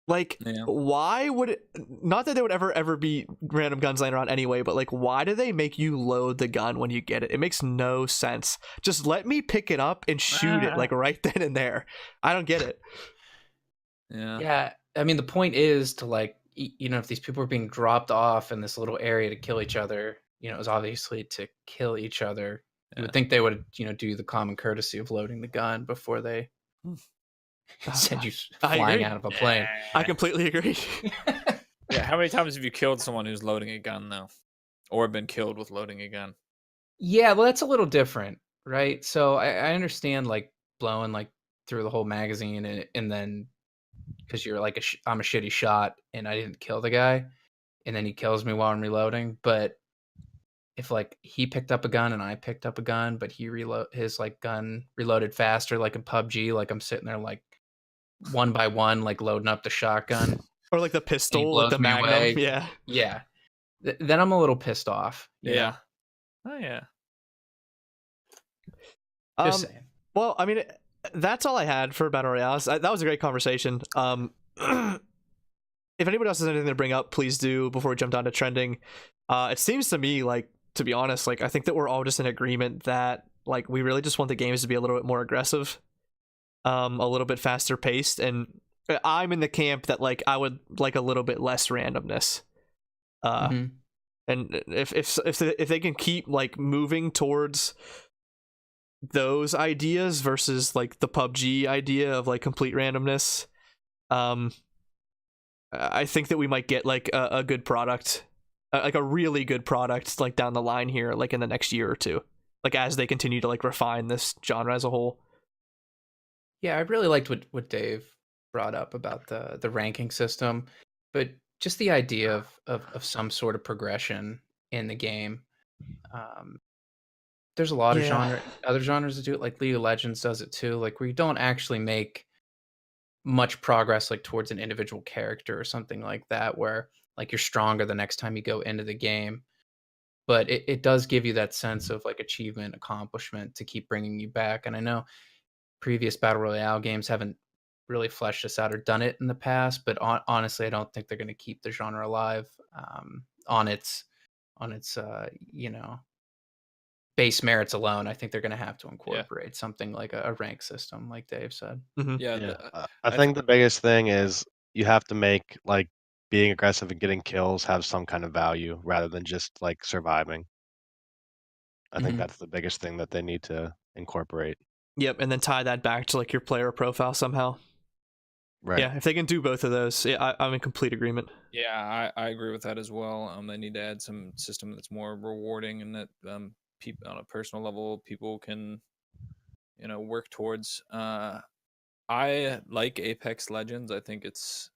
Like, why would it, not that there would ever be random guns laying around anyway, but like, why do they make you load the gun when you get it? It makes no sense. Just let me pick it up and shoot it like right then and there. I don't get it. Yeah. I mean, the point is to like, you know, if these people are being dropped off in this little area to kill each other, you know, it was obviously to kill each other. You would think they would, you know, do the common courtesy of loading the gun before they send you flying out of a plane. I completely agree. Yeah, how many times have you killed someone who's loading a gun though, or been killed with loading a gun? Yeah, well, that's a little different, right? So I understand like blowing like through the whole magazine and then because you're like I'm a shitty shot and I didn't kill the guy, and then he kills me while I'm reloading. But if like he picked up a gun and I picked up a gun, but his like gun reloaded faster, like in PUBG, like I'm sitting there like one by one, like loading up the shotgun or like the pistol with the magnum. Away. Yeah. Then I'm a little pissed off. Yeah. Oh yeah. Just saying. Well, I mean, that's all I had for Battle Royales. That was a great conversation. if anybody else has anything to bring up, please do before we jump down to trending. It seems to me like, to be honest, like I think that we're all just in agreement that like we really just want the games to be a little bit more aggressive, a little bit faster paced, and I'm in the camp that like I would like a little bit less randomness. And if they can keep like moving towards those ideas versus like the PUBG idea of like complete randomness, I think that we might get like a good product, like a really good product, like down the line here, like in the next year or two, like as they continue to like refine this genre as a whole. Yeah, I really liked what Dave brought up about the ranking system, but just the idea of some sort of progression in the game. There's a lot of other genres that do it, like League of Legends does it too, like where you don't actually make much progress like towards an individual character or something like that, where like you're stronger the next time you go into the game. But it does give you that sense of like achievement, accomplishment to keep bringing you back. And I know previous Battle Royale games haven't really fleshed this out or done it in the past, but honestly, I don't think they're going to keep the genre alive on its base merits alone. I think they're going to have to incorporate something like a rank system, like Dave said. I think the biggest thing is you have to make like being aggressive and getting kills have some kind of value rather than just like surviving. I think that's the biggest thing that they need to incorporate. Yep, and then tie that back to like your player profile somehow. Right. Yeah, if they can do both of those, I'm in complete agreement. Yeah, I agree with that as well. They need to add some system that's more rewarding and that people on a personal level people can work towards. I like Apex Legends. I think it's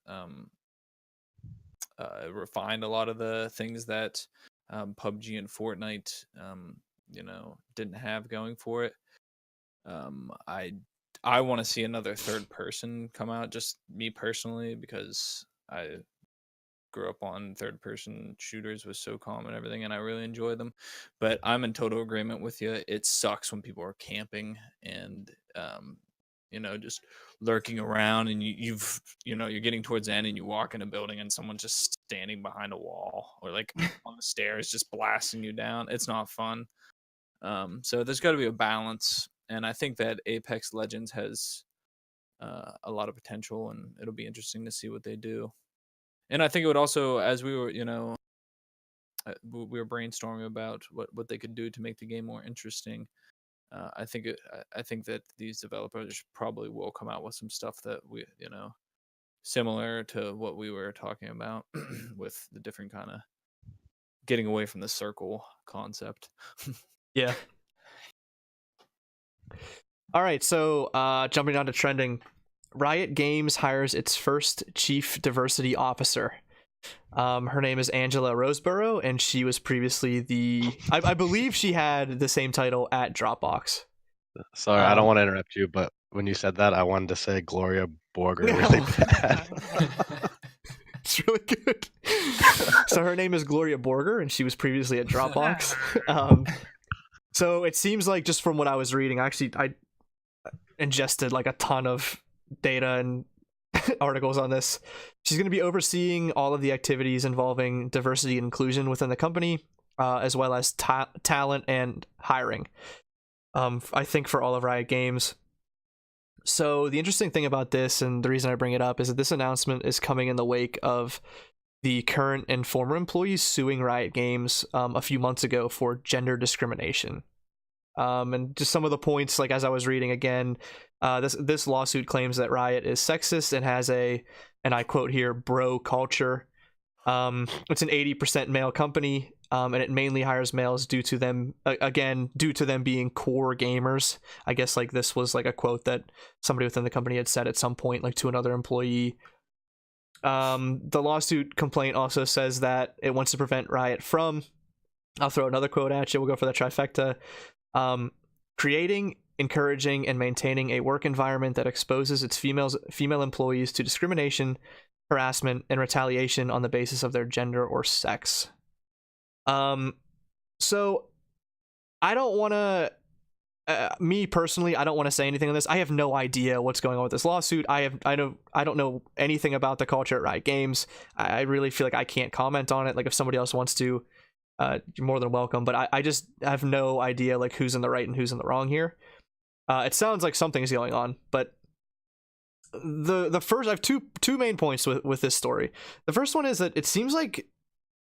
refined a lot of the things that PUBG and Fortnite didn't have going for it. I want to see another third person come out, just me personally, because I grew up on third person shooters with SOCOM and everything, and I really enjoy them. But I'm in total agreement with you. It sucks when people are camping and just lurking around, and you're getting towards the end and you walk in a building and someone's just standing behind a wall or like on the stairs just blasting you down. It's not fun. So there's got to be a balance, and I think that Apex Legends has a lot of potential, and it'll be interesting to see what they do. And I think it would also, as we were brainstorming about what they could do to make the game more interesting. I think that these developers probably will come out with some stuff that we similar to what we were talking about with the different kind of getting away from the circle concept. Yeah. All right, so jumping on to trending, Riot Games hires its first chief diversity officer. Her name is Angela Roseborough, and she was previously I believe she had the same title at Dropbox. Sorry, I don't want to interrupt you, but when you said that, I wanted to say Gloria Borger really bad. It's really good. So her name is Gloria Borger, and she was previously at Dropbox. So it seems like, just from what I was reading, actually I ingested like a ton of data and articles on this. She's going to be overseeing all of the activities involving diversity and inclusion within the company, as well as talent and hiring. I think for all of Riot Games. So the interesting thing about this, and the reason I bring it up, is that this announcement is coming in the wake of the current and former employees suing Riot Games a few months ago for gender discrimination. And just some of the points, like as I was reading again, this lawsuit claims that Riot is sexist and has and I quote here, bro culture. It's an 80% male company, and it mainly hires males due to them being core gamers. I guess like this was like a quote that somebody within the company had said at some point, like to another employee. The lawsuit complaint also says that it wants to prevent Riot from, I'll throw another quote at you, we'll go for the trifecta, creating, encouraging, and maintaining a work environment that exposes its female employees to discrimination, harassment, and retaliation on the basis of their gender or sex. So I don't want to, me personally, I don't want to say anything on this. I have no idea what's going on with this lawsuit. I don't know anything about the culture at Riot Games. I really feel like I can't comment on it. Like if somebody else wants to, you're more than welcome. But I just have no idea like who's in the right and who's in the wrong here. It sounds like something's going on, but the first, I have two main points with this story. The first one is that it seems like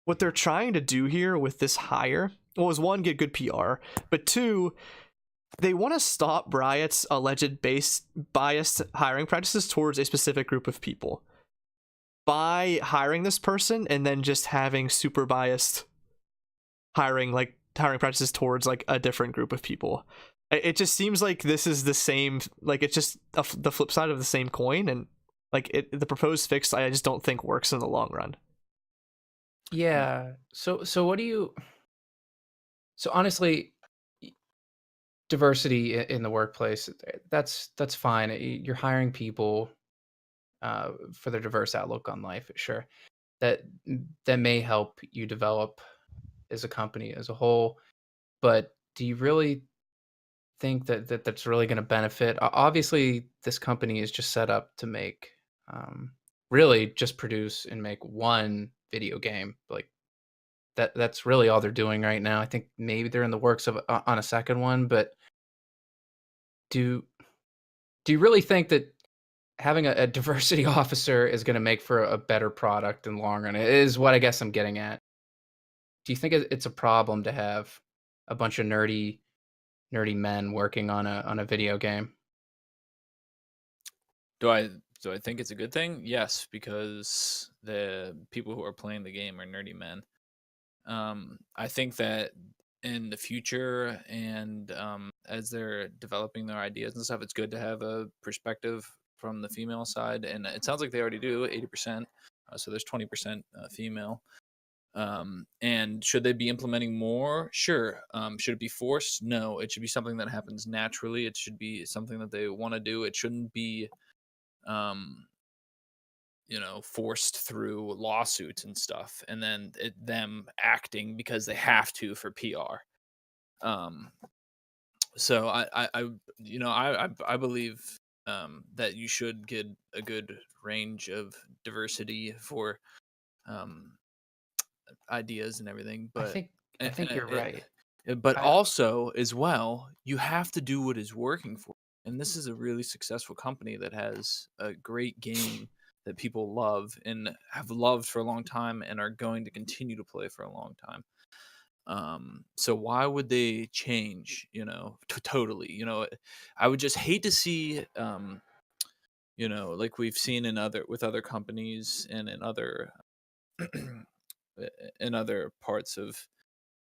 what they're trying to do here with this hire is one, get good PR, but two, they want to stop Riot's alleged biased hiring practices towards a specific group of people by hiring this person and then just having super biased hiring practices towards like a different group of people. It just seems like this is the same, like it's just the flip side of the same coin, and like the proposed fix I just don't think works in the long run. Yeah. So what do you? So honestly, diversity in the workplace, that's fine. You're hiring people for their diverse outlook on life. Sure, that may help you develop as a company as a whole. But do you really think that's really going to benefit? Obviously, this company is just set up to make, really just produce and make one video game. Like that's really all they're doing right now. I think maybe they're in the works of on a second one, but do you really think that having a diversity officer is going to make for a better product in the long run? It is what I guess I'm getting at. Do you think it's a problem to have a bunch of nerdy men working on a video game? Do I think it's a good thing? Yes, because the people who are playing the game are nerdy men. I think that in the future and as they're developing their ideas and stuff, it's good to have a perspective from the female side, and it sounds like they already do 80%. So there's 20% female. And should they be implementing more? Sure. Should it be forced? No. It should be something that happens naturally. It should be something that they want to do. It shouldn't be forced through lawsuits and stuff, and then them acting because they have to for PR. So I believe that you should get a good range of diversity for ideas and everything. But I think you're right. But also, as well, you have to do what is working for you. And this is a really successful company that has a great game that people love and have loved for a long time and are going to continue to play for a long time. So why would they change, totally? I would just hate to see, like we've seen with other companies and in other in other parts of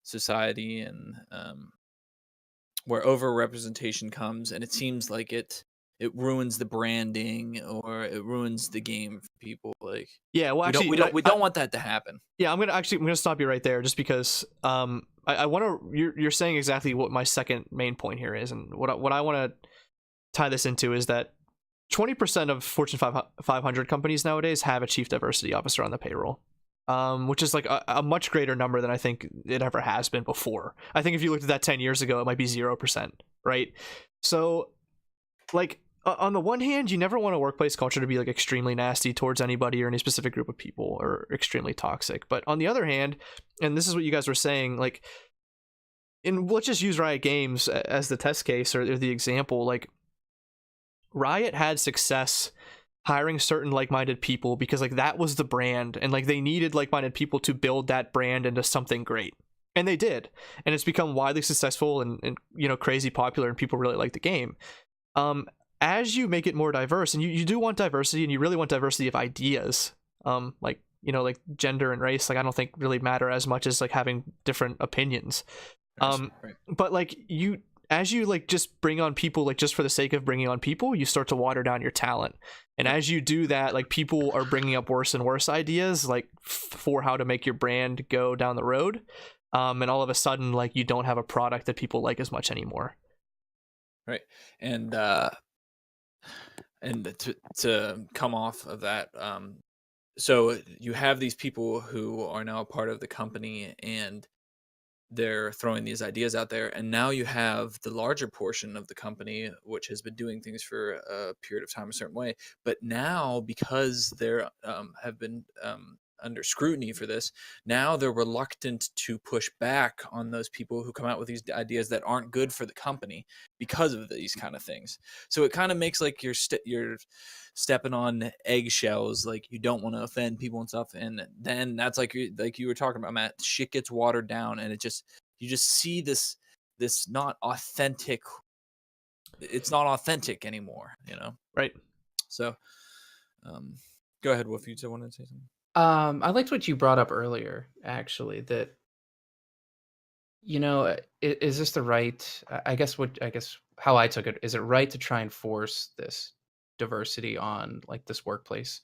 society, and where overrepresentation comes, and it seems like it ruins the branding or it ruins the game for people. Like, yeah, well, actually, we don't want that to happen. Yeah, I'm gonna stop you right there, just because I want to. You're saying exactly what my second main point here is, and what I want to tie this into is that 20% of Fortune 500 companies nowadays have a chief diversity officer on the payroll. Which is like a much greater number than I think it ever has been before. I think if you looked at that 10 years ago, it might be 0%, right? So, like, on the one hand, you never want a workplace culture to be like extremely nasty towards anybody or any specific group of people, or extremely toxic. But on the other hand, and this is what you guys were saying, like, let's just use Riot Games as the test case or the example. Like, Riot had success hiring certain like-minded people because like that was the brand, and like they needed like-minded people to build that brand into something great, and they did, and it's become widely successful and crazy popular, and people really like the game. As you make it more diverse, and you do want diversity, and you really want diversity of ideas, like gender and race, like I don't think really matter as much as like having different opinions. Right. But like as you like just bring on people like just for the sake of bringing on people, you start to water down your talent. And as you do that, like people are bringing up worse and worse ideas like for how to make your brand go down the road. And all of a sudden, like you don't have a product that people like as much anymore. Right. And to come off of that, so you have these people who are now a part of the company, and they're throwing these ideas out there, and now you have the larger portion of the company which has been doing things for a period of time a certain way, but now because they're have been under scrutiny for this, now they're reluctant to push back on those people who come out with these ideas that aren't good for the company because of these kind of things. So it kind of makes like you're stepping on eggshells, like you don't want to offend people and stuff, and then that's like you were talking about, Matt, shit gets watered down, and you just see this not authentic, it's not authentic anymore, Right. So go ahead, Wolf, you wanted to say something. I liked what you brought up earlier, actually, that is this the right? I guess how I took it, is it right to try and force this diversity on like this workplace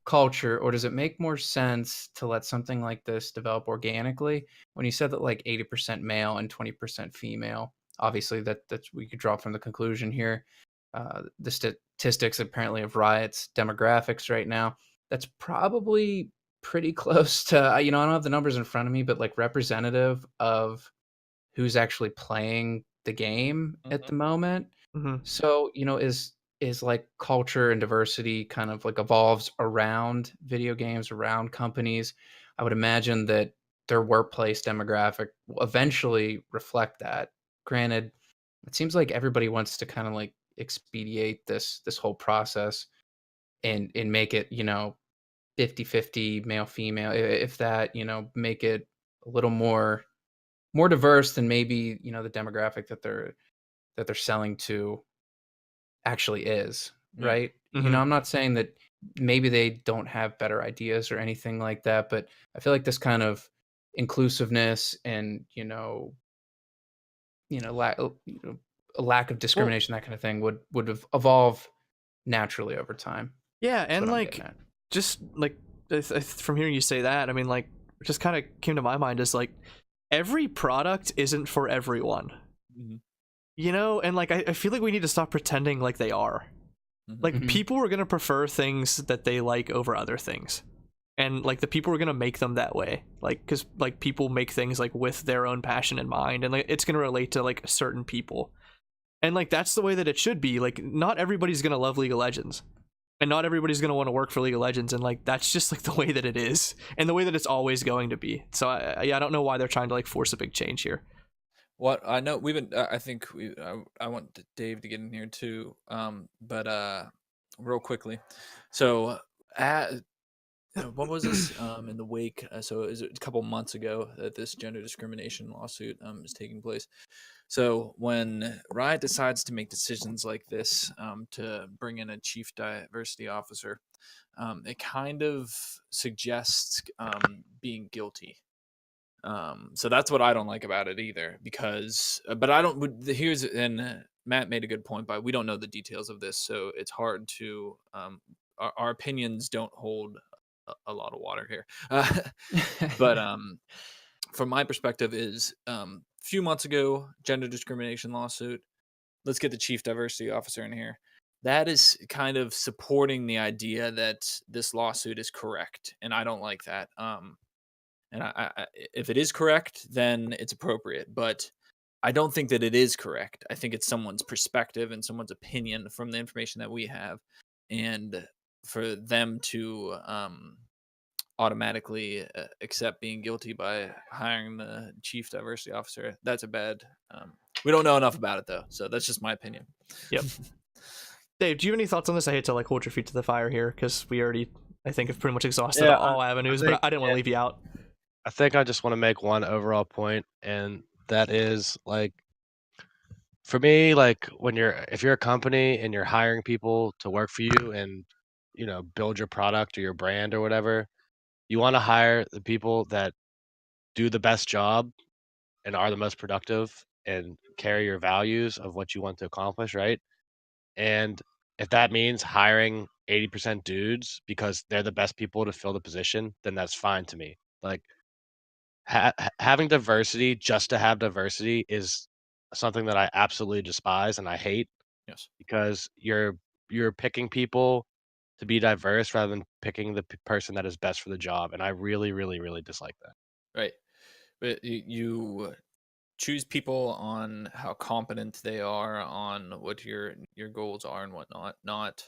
culture, or does it make more sense to let something like this develop organically? When you said that like 80% male and 20% female, obviously that's we could draw from the conclusion here. The statistics apparently of Riot's demographics right now, that's probably pretty close to, I don't have the numbers in front of me, but like representative of who's actually playing the game at the moment. Mm-hmm. So, is like culture and diversity kind of like evolves around video games, around companies. I would imagine that their workplace demographic will eventually reflect that. Granted, it seems like everybody wants to kind of like expedite this whole process and make it, 50-50 male female, if that, make it a little more diverse than maybe, the demographic that they're selling to actually is, Yeah. right? Mhm. I'm not saying that maybe they don't have better ideas or anything like that, but I feel like this kind of inclusiveness and, a lack of discrimination, that kind of thing would evolve naturally over time. Yeah, That's and what I'm like getting at. just like from hearing you say that, I mean, like, just kind of came to my mind is like every product isn't for everyone, Mhm. and like I feel like we need to stop pretending like they are. Like Mhm. people are gonna prefer things that they like over other things, and like the people are gonna make them that way, like because like people make things like with their own passion in mind, and like it's gonna relate to like certain people, and like that's the way that it should be. Like not everybody's gonna love League of Legends, and not everybody's going to want to work for League of Legends, and like that's just like the way that it is and the way that it's always going to be. So I don't know why they're trying to like force a big change here. What I know, we've been. I think I want Dave to get in here too. But real quickly, so what was this? In the wake. So it was a couple months ago that this gender discrimination lawsuit is taking place. So when Riot decides to make decisions like this, to bring in a chief diversity officer, it kind of suggests being guilty. So that's what I don't like about it either, because but I don't. Here's and Matt made a good point, but we don't know the details of this, so it's hard to. Our opinions don't hold a lot of water here. But from my perspective, is few months ago, gender discrimination lawsuit. Let's get the chief diversity officer in here. That is kind of supporting the idea that this lawsuit is correct, and I don't like that. And if it is correct, then it's appropriate. But I don't think that it is correct. I think it's someone's perspective and someone's opinion from the information that we have, and for them to automatically accept being guilty by hiring the chief diversity officer, that's a bad. We don't know enough about it though, so that's just my opinion. Yep. Dave, do you have any thoughts on this? I hate to like hold your feet to the fire here because we already, I think, have pretty much exhausted all avenues, but I didn't want to leave you out. I think I just want to make one overall point, and that is like for me, like if you're a company and you're hiring people to work for you and build your product or your brand or whatever, you want to hire the people that do the best job and are the most productive and carry your values of what you want to accomplish, right? And if that means hiring 80% dudes because they're the best people to fill the position, then that's fine to me. Like having diversity just to have diversity is something that I absolutely despise and I hate, Yes. because you're picking people to be diverse rather than picking the person that is best for the job, and I really, really, really dislike that. Right. you choose people on how competent they are, on what your goals are and whatnot, not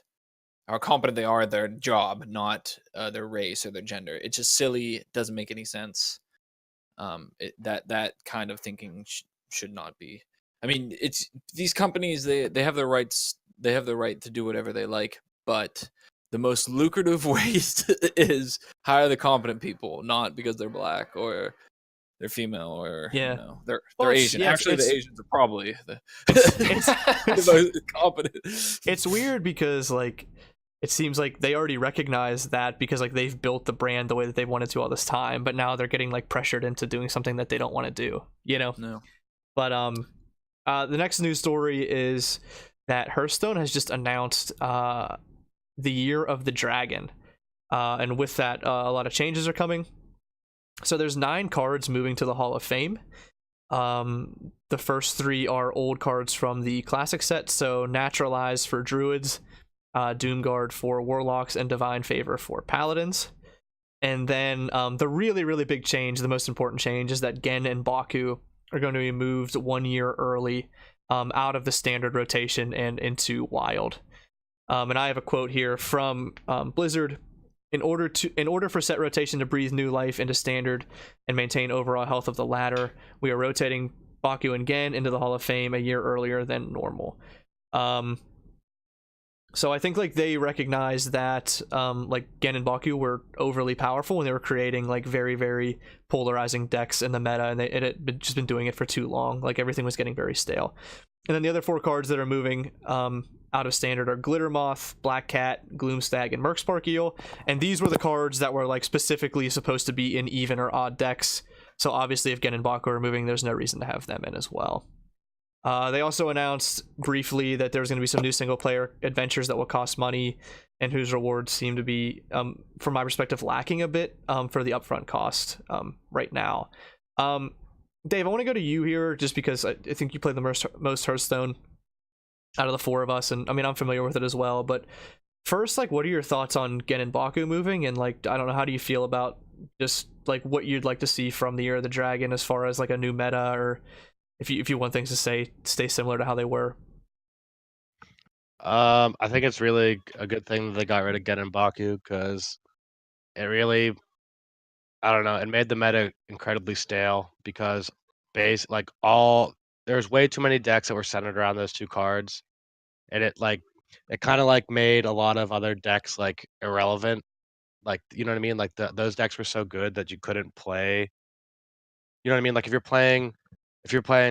how competent they are at their job, not their race or their gender. It's just silly. It doesn't make any sense. That kind of thinking should not be. I mean, it's these companies. They have the rights. They have the right to do whatever they like, but the most lucrative ways is hire the competent people, not because they're black or they're female or Yeah. they're Well, Asian. Actually, the Asians are probably the most competent. It's weird because like it seems like they already recognize that because like they've built the brand the way that they wanted to all this time, but now they're getting like pressured into doing something that they don't want to do, you know? No. But the next news story is that Hearthstone has just announced the Year of the Dragon, and with that, a lot of changes are coming. So there's 9 cards moving to the Hall of Fame. The first 3 are old cards from the classic set, so Naturalize for Druids, Doomguard for Warlocks, and Divine Favor for Paladins. And then the really, really big change, the most important change, is that Gen and Baku are going to be moved 1 year early out of the standard rotation and into Wild. And I have a quote here from Blizzard. In order for set rotation to breathe new life into standard and maintain overall health of the latter, we are rotating Baku and Gen into the Hall of Fame a year earlier than normal. So I think like they recognize that like Gen and Baku were overly powerful when they were creating like very, very polarizing decks in the meta, and it had just been doing it for too long. Like everything was getting very stale. And then the other 4 cards that are moving out of standard are Glittermoth, Black Cat, Gloomstag, and Mercspark Eel. And these were the cards that were like specifically supposed to be in even or odd decks. So obviously if Gen and Baku are moving, there's no reason to have them in as well. They also announced briefly that there's going to be some new single player adventures that will cost money and whose rewards seem to be, from my perspective, lacking a bit for the upfront cost right now. Dave, I want to go to you here just because I think you play the most Hearthstone out of the 4 of us, and I mean I'm familiar with it as well. But first, like, what are your thoughts on Gen and Baku moving? And like, I don't know, how do you feel about just like what you'd like to see from the Year of the Dragon as far as like a new meta, or if you want things to stay similar to how they were? I think it's really a good thing that they got rid of Gen and Baku because it really, I don't know, it made the meta incredibly stale because there's way too many decks that were centered around those 2 cards, and it kind of like made a lot of other decks like irrelevant. Like, you know what I mean? Like those decks were so good that you couldn't play. You know what I mean? Like if you're playing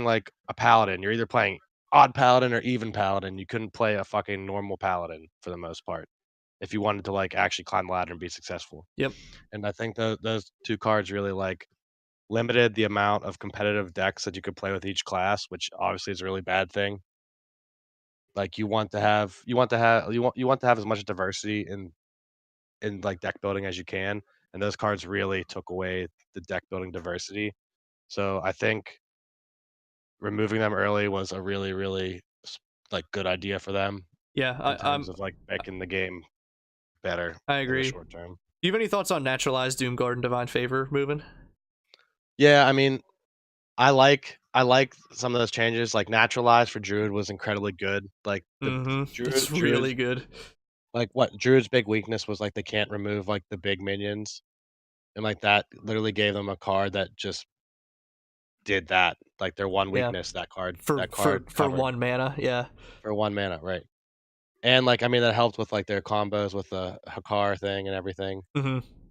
like a paladin, you're either playing odd paladin or even paladin. You couldn't play a fucking normal paladin for the most part if you wanted to like actually climb the ladder and be successful. Yep. And I think those 2 cards really like limited the amount of competitive decks that you could play with each class, which obviously is a really bad thing. Like you want to have as much diversity in like deck building as you can, and those cards really took away the deck building diversity. So I think removing them early was a really, really like good idea for them. Yeah, in terms of like making the game better. I in the agree. short term. Do you have any thoughts on Naturalized, Doomguard, and Divine Favor moving? Yeah, I mean, I like some of those changes. Like Naturalize for Druid was incredibly good. Like the It's really good. Like what Druid's big weakness was like they can't remove like the big minions, and like that literally gave them a card that just did that. Like their one weakness, that card for covered. 1 mana. Yeah, for 1 mana, right? And like I mean that helped with like their combos with the Hakar thing and everything.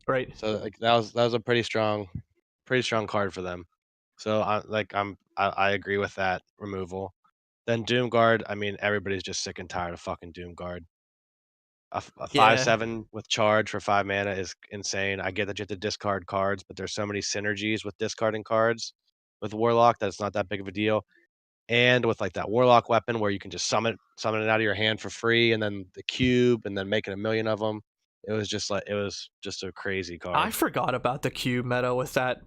Right. So like that was a pretty strong card for them. So I agree with that removal. Then Doomguard, I mean everybody's just sick and tired of fucking Doomguard. A 5/7 with charge for 5 mana is insane. I get that you have to discard cards, but there's so many synergies with discarding cards with Warlock that it's not that big of a deal. And with like that Warlock weapon where you can just summon it out of your hand for free, and then the cube, and then making a million of them. It was just a crazy card. I forgot about the cube meta with that.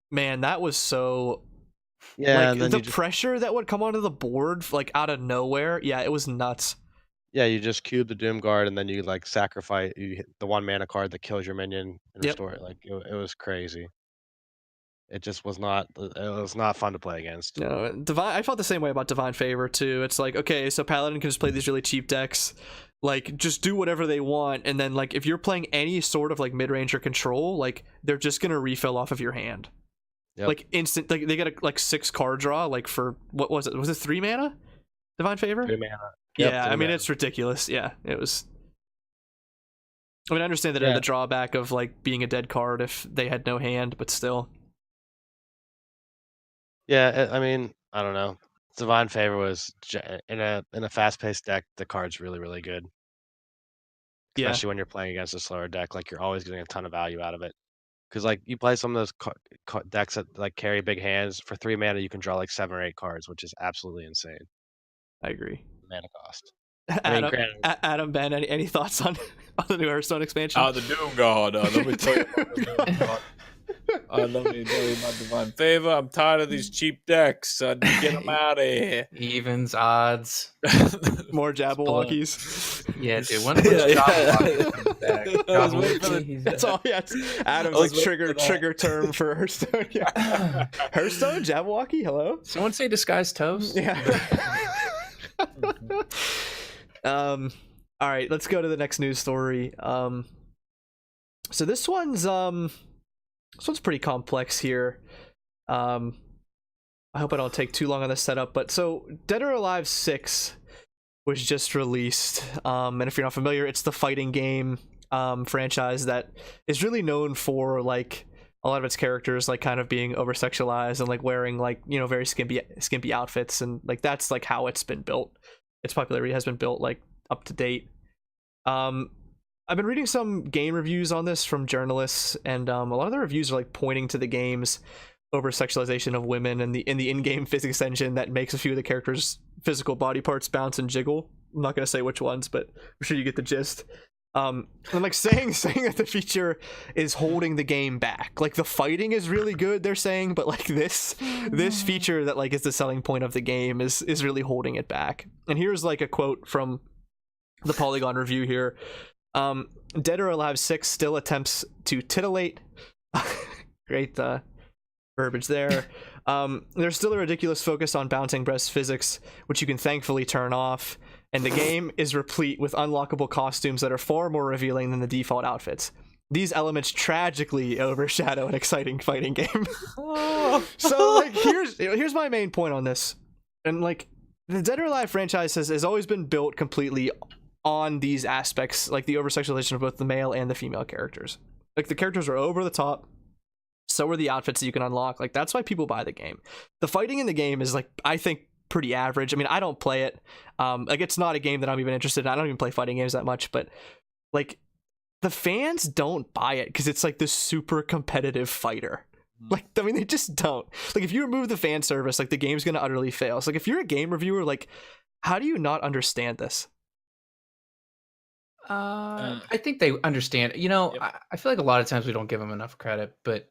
Man, that was so. Yeah, like the pressure that would come onto the board like out of nowhere. Yeah, it was nuts. Yeah, you just cube the Doomguard, and then you like sacrifice the 1 mana card that kills your minion and restore it. Like it was crazy. It just was not. It was not fun to play against. No, Divine. I felt the same way about Divine Favor too. It's like, okay, so Paladin can just play these really cheap decks, like just do whatever they want, and then like if you're playing any sort of like mid range or control, like they're just gonna refill off of your hand, like instant. Like they get a like 6 card draw, like for what was it? Was it 3 mana? Divine Favor. 3 mana. Yeah, I mean it's ridiculous. Yeah, it was. I mean, I understand that the drawback of like being a dead card if they had no hand, but still. Yeah, I mean, I don't know. Divine Favor was in a fast-paced deck. The card's really, really good, especially when you're playing against a slower deck. Like you're always getting a ton of value out of it. Because like you play some of those decks that like carry big hands for 3 mana, you can draw like 7 or 8 cards, which is absolutely insane. I agree. Mana cost. Adam, Ben, any thoughts on the new Hearthstone expansion? The Doom God. Let me tell you about the Doom God. Let me tell you about Divine Favor. I'm tired of these cheap decks. Get them out of here. Evens, odds, more Jabberwockies. Yeah, dude. When Jabberwocky? That's all. Yeah, Adam's like trigger term for Hearthstone. Yeah. Hearthstone, Jabberwocky. Hello. Someone say disguised toast. Yeah. All right, let's go to the next news story. So this one's pretty complex here. I hope I don't take too long on this setup, but so Dead or Alive 6 was just released. And if you're not familiar, it's the fighting game franchise that is really known for like a lot of its characters like kind of being over sexualized and like wearing like, you know, very skimpy outfits, and like that's like how it's been built. Its popularity has been built like up to date. I've been reading some game reviews on this from journalists, and a lot of the reviews are like pointing to the game's over sexualization of women and the in-game physics engine that makes a few of the characters' physical body parts bounce and jiggle. I'm not gonna say which ones, but I'm sure you get the gist. And like saying that the feature is holding the game back. Like the fighting is really good, they're saying, but like this feature that like is the selling point of the game is really holding it back. And here's like a quote from the Polygon review here. Dead or Alive 6 still attempts to titillate. Great verbiage there. There's still a ridiculous focus on bouncing breast physics, which you can thankfully turn off, and the game is replete with unlockable costumes that are far more revealing than the default outfits. These elements tragically overshadow an exciting fighting game. So like here's my main point on this. And like the Dead or Alive franchise has always been built completely on these aspects, like the over-sexualization of both the male and the female characters. Like the characters are over the top, so are the outfits that you can unlock. Like that's why people buy the game. The fighting in the game is like, I think, pretty average. I mean, I don't play it. Like it's not a game that I'm even interested in. I don't even play fighting games that much, but like the fans don't buy it because it's like this super competitive fighter. Like, I mean, they just don't. Like if you remove the fan service, like the game's gonna utterly fail. So like if you're a game reviewer, like how do you not understand this? I think they understand. You know, I feel like a lot of times we don't give them enough credit, but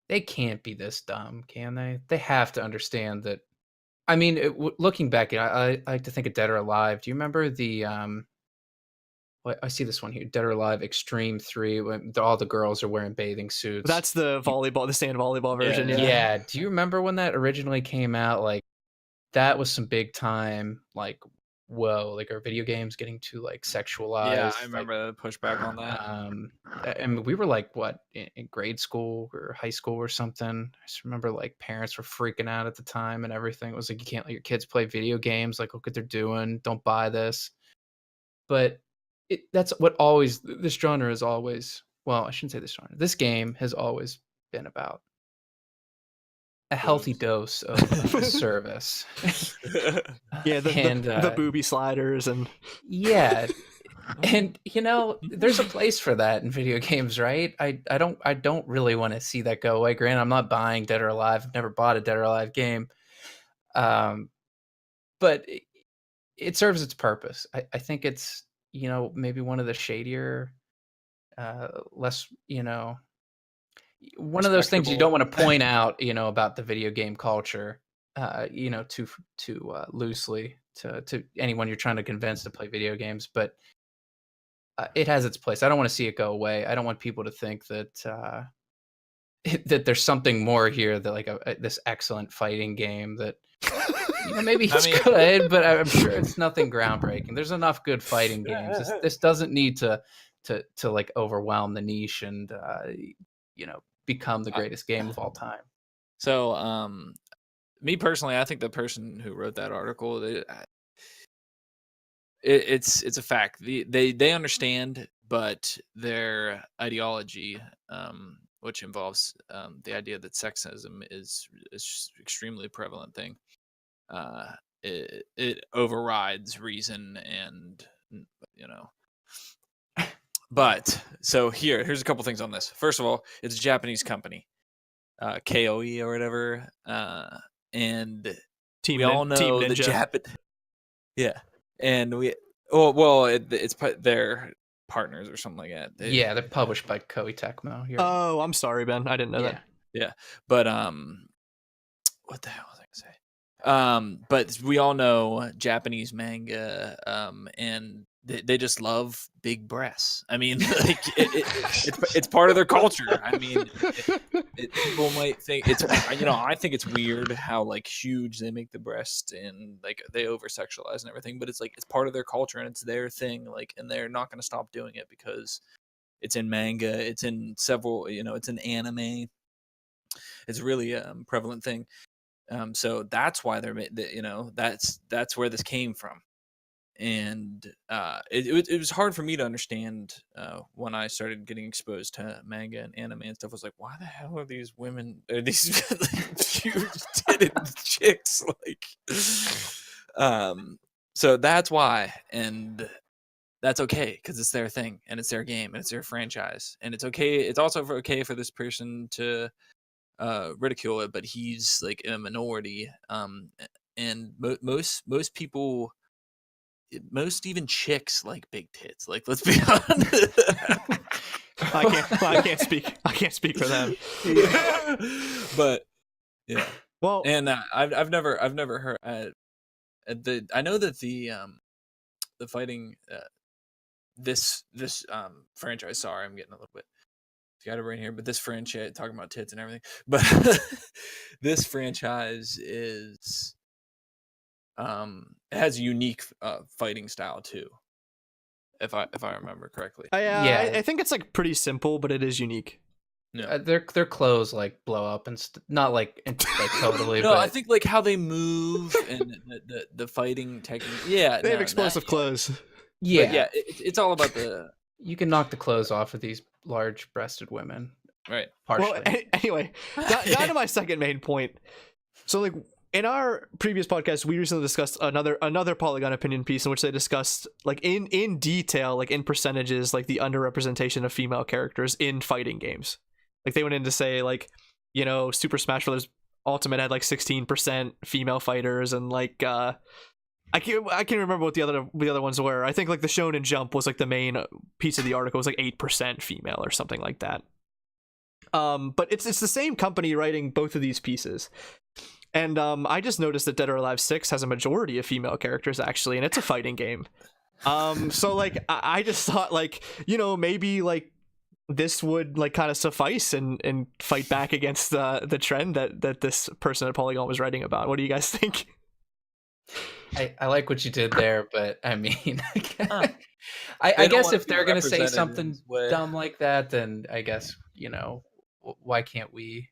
they can't be this dumb, can they? They have to understand that. I mean, looking back, I like to think of Dead or Alive. Do you remember the I see this one here, Dead or Alive Extreme 3, when all the girls are wearing bathing suits? That's the volleyball, the sand volleyball version. Yeah. Do you remember when that originally came out? Like, that was some big time, like, whoa, like, are video games getting too like sexualized? Yeah, I remember the pushback on that. And we were like, what, in grade school or high school or something? I just remember like parents were freaking out at the time and everything. It was like, you can't let your kids play video games. Like, look what they're doing. Don't buy this. But that's what always, this genre is always, well, I shouldn't say this genre. This game has always been about a healthy dose of service. Yeah, the booby sliders and and you know, there's a place for that in video games, right? I don't really want to see that go away. Granted, I'm not buying Dead or Alive. I've never bought a Dead or Alive game, but it serves its purpose. I think it's, you know, maybe one of the shadier, less, you know, one of those things you don't want to point out, you know, about the video game culture, you know, too loosely to anyone you're trying to convince to play video games. But it has its place. I don't want to see it go away. I don't want people to think that that there's something more here, that like this excellent fighting game that maybe it's good, but I'm sure it's nothing groundbreaking. There's enough good fighting games. This doesn't need to like overwhelm the niche and become the greatest game of all time. So me personally, I think the person who wrote that article, it's a fact. They understand, but their ideology, which involves the idea that sexism is extremely prevalent thing, it overrides reason, and But so here's a couple things on this. First of all, it's a Japanese company, KOE or whatever, and we all know the Japan. Yeah, and it's their partners or something like that. They're published by Koei Tecmo. Oh, I'm sorry, Ben. I didn't know that. Yeah, but what the hell was I gonna say? But we all know Japanese manga, and they just love big breasts. I mean, like it's part of their culture. I mean, people might think it's I think it's weird how like huge they make the breast and like they over sexualize and everything, but it's like it's part of their culture and it's their thing. Like, and they're not going to stop doing it because it's in manga, it's in several, it's in anime. It's really a prevalent thing. So that's why that's where this came from. And it was hard for me to understand when I started getting exposed to manga and anime and stuff. I was like, why the hell are these women, are these like, huge titted chicks? Like, so that's why, and that's okay because it's their thing and it's their game and it's their franchise, and it's okay. It's also okay for this person to ridicule it, but he's like a minority. And most people. Most even chicks like big tits. Like, let's be honest. I can't speak. I can't speak for them. Yeah. But yeah. Well, and I've never heard. I know that the fighting this franchise. Sorry, I'm getting a little bit scatterbrained here, but this franchise talking about tits and everything. But this franchise is. It has a unique fighting style too, if I remember correctly. I think it's like pretty simple, but it is unique. Yeah, their clothes like blow up and not like totally. No, but... I think like how they move and the fighting technique. Yeah, they have explosive clothes. Yeah, but yeah, it's all about the. You can knock the clothes off of these large-breasted women, right? Partially. Well, anyway, down to my second main point. So like. In our previous podcast, we recently discussed another Polygon opinion piece in which they discussed like in detail, like in percentages, like the underrepresentation of female characters in fighting games. Like they went in to say like, Super Smash Bros. Ultimate had like 16% female fighters, and like I can't remember what the other ones were. I think like the Shonen Jump was like the main piece of the article was like 8% female or something like that. But it's the same company writing both of these pieces. And I just noticed that Dead or Alive 6 has a majority of female characters, actually, and it's a fighting game. So, like, I just thought, like, maybe, like, this would, like, kind of suffice and fight back against the trend that this person at Polygon was writing about. What do you guys think? I like what you did there, but, I mean, I guess if they're going to say something dumb like that, then I guess, why can't we...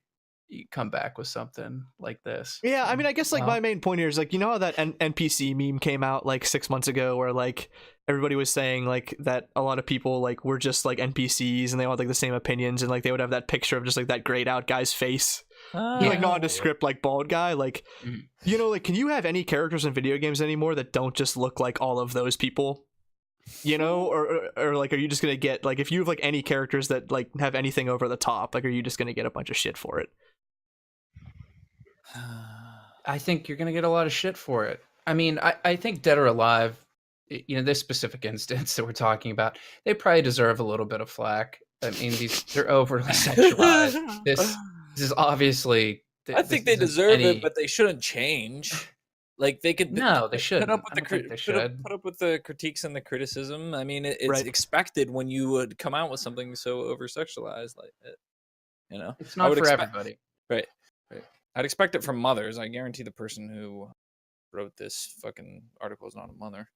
You come back with something like this? Yeah, I mean, I guess like my main point here is like, how that NPC meme came out like 6 months ago where like everybody was saying like that a lot of people like were just like NPCs and they all had like the same opinions, and like they would have that picture of just like that grayed out guy's face, like nondescript like bald guy, like like can you have any characters in video games anymore that don't just look like all of those people? Or like, are you just gonna get like, if you have like any characters that like have anything over the top, like are you just gonna get a bunch of shit for it? I think you're going to get a lot of shit for it. I mean, I think Dead or Alive, this specific instance that we're talking about, they probably deserve a little bit of flack. I mean, they're overly sexualized. This is obviously... I think they deserve it, but they shouldn't change. Like, they could... No, they shouldn't. Put up with the critiques and the criticism. I mean, it's expected when you would come out with something so over-sexualized like it. You know, It's I not would for expect- everybody. Right. I'd expect it from mothers. I guarantee the person who wrote this fucking article is not a mother.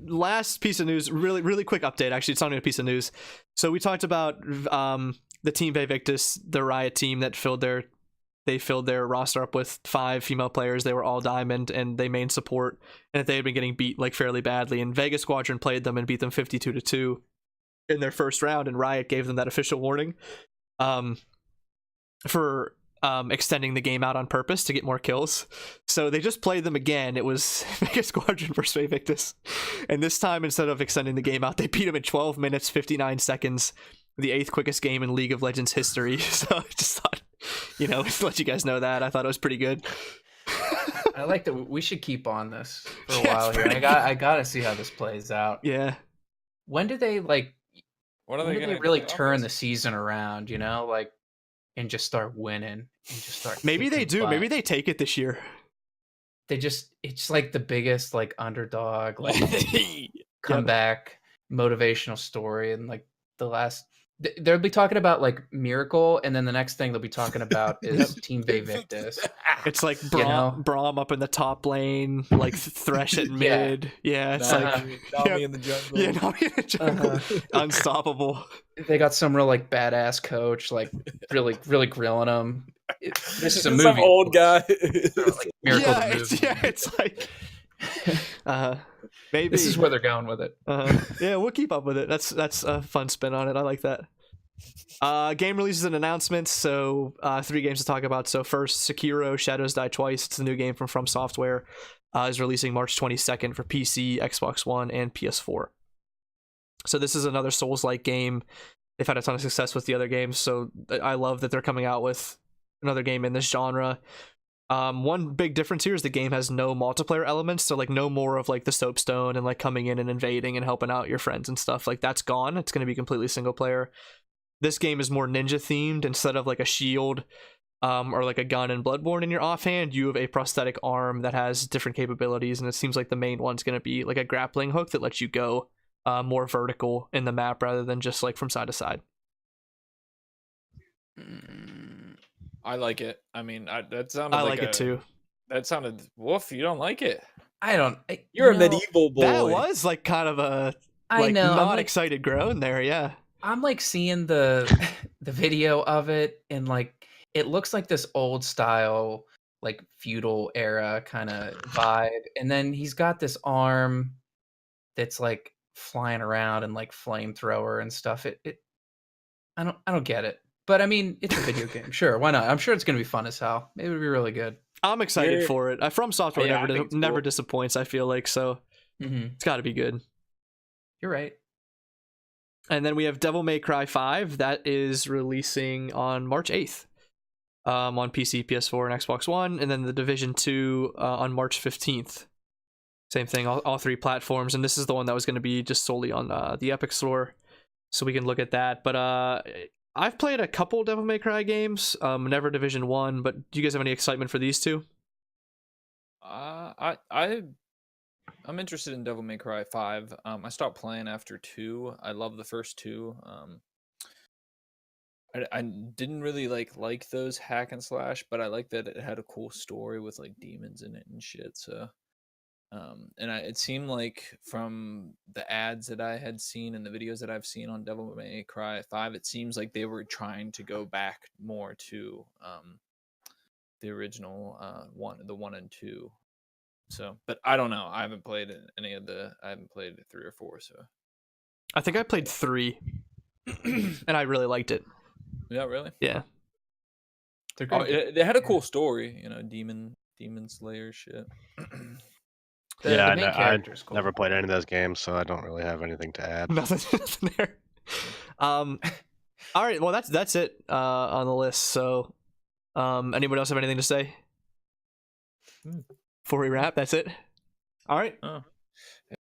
Last piece of news, really quick update. Actually, it's not even a piece of news. So we talked about the Team Vaevictus, the Riot team that filled their roster up with 5 female players. They were all diamond and they main support, and that they had been getting beat like fairly badly. And Vegas Squadron played them and beat them 52-2 in their first round, and Riot gave them that official warning for extending the game out on purpose to get more kills. So they just played them again. It was Vegas Squadron versus Vaevictus, and this time, instead of extending the game out, they beat them in 12 minutes 59 seconds, the 8th quickest game in League of Legends history. So I just thought, to let you guys know that. I thought it was pretty good. I like that. We should keep on this for a while here. I gotta see how this plays out. Yeah. When do they like? What are When they do gonna they really do? turn the season around? And just start winning and just start. Maybe they kicking do. butt. Maybe they take it this year. It's like the biggest like underdog like comeback motivational story, and like the last they'll be talking about like Miracle, and then the next thing they'll be talking about is Team Vaevictus. It's like Braum up in the top lane, like Thresh at mid. Yeah, it's Nami in the jungle. Yeah, Nami in the jungle. Unstoppable. They got some real like badass coach, like really grilling them. This is a movie. Some old guy. Like, Miracle the movie. It's like maybe This is where they're going with it. Yeah, we'll keep up with it. That's a fun spin on it. I like that. Game releases and announcements. So 3 games to talk about. So first, Sekiro Shadows Die Twice. It's the new game from Software. Is releasing March 22nd for PC, Xbox One, and PS4. So this is another Souls-like game. They've had a ton of success with the other games, so I love that they're coming out with another game in this genre. One big difference here is the game has no multiplayer elements, so like no more of like the soapstone and like coming in and invading and helping out your friends and stuff. Like that's gone. It's going to be completely single player. This game is more ninja themed. Instead of like a shield or like a gun and Bloodborne in your offhand, you have a prosthetic arm that has different capabilities, and it seems like the main one's going to be like a grappling hook that lets you go more vertical in the map rather than just like from side to side. I like it. I mean, that sounded. I like it too. That sounded. Woof, you don't like it. You're a medieval boy. That was like kind of a not excited groan there. Yeah. I'm like seeing the video of it, and like it looks like this old style like feudal era kind of vibe, and then he's got this arm that's like flying around and like flamethrower and stuff. I don't get it, but I mean it's a video game. Sure, why not? I'm sure it's gonna be fun as hell. Maybe it'll be really good. I'm excited for it. From Software never disappoints. I feel like so. It's got to be good. You're right. And then we have Devil May Cry 5 that is releasing on March 8th on PC, PS4, and Xbox One, and then The Division 2 on March 15th. Same thing, all 3 platforms, and this is the one that was going to be just solely on the Epic Store, so we can look at that. But I've played a couple Devil May Cry games, never Division 1, but do you guys have any excitement for these 2? I'm interested in Devil May Cry 5. I stopped playing after 2. I love the first 2. I didn't really like those hack and slash, but I like that it had a cool story with like demons in it and shit. So, it seemed like from the ads that I had seen and the videos that I've seen on Devil May Cry 5, it seems like they were trying to go back more to the original the 1 and 2. So, but I don't know. I haven't played I haven't played 3 or 4. So, I think I played 3, and I really liked it. Yeah, really? Yeah. They had a cool story, demon slayer shit. I never played any of those games, so I don't really have anything to add. Nothing there. All right, well that's it on the list. So, anybody else have anything to say before we wrap? That's it. All right.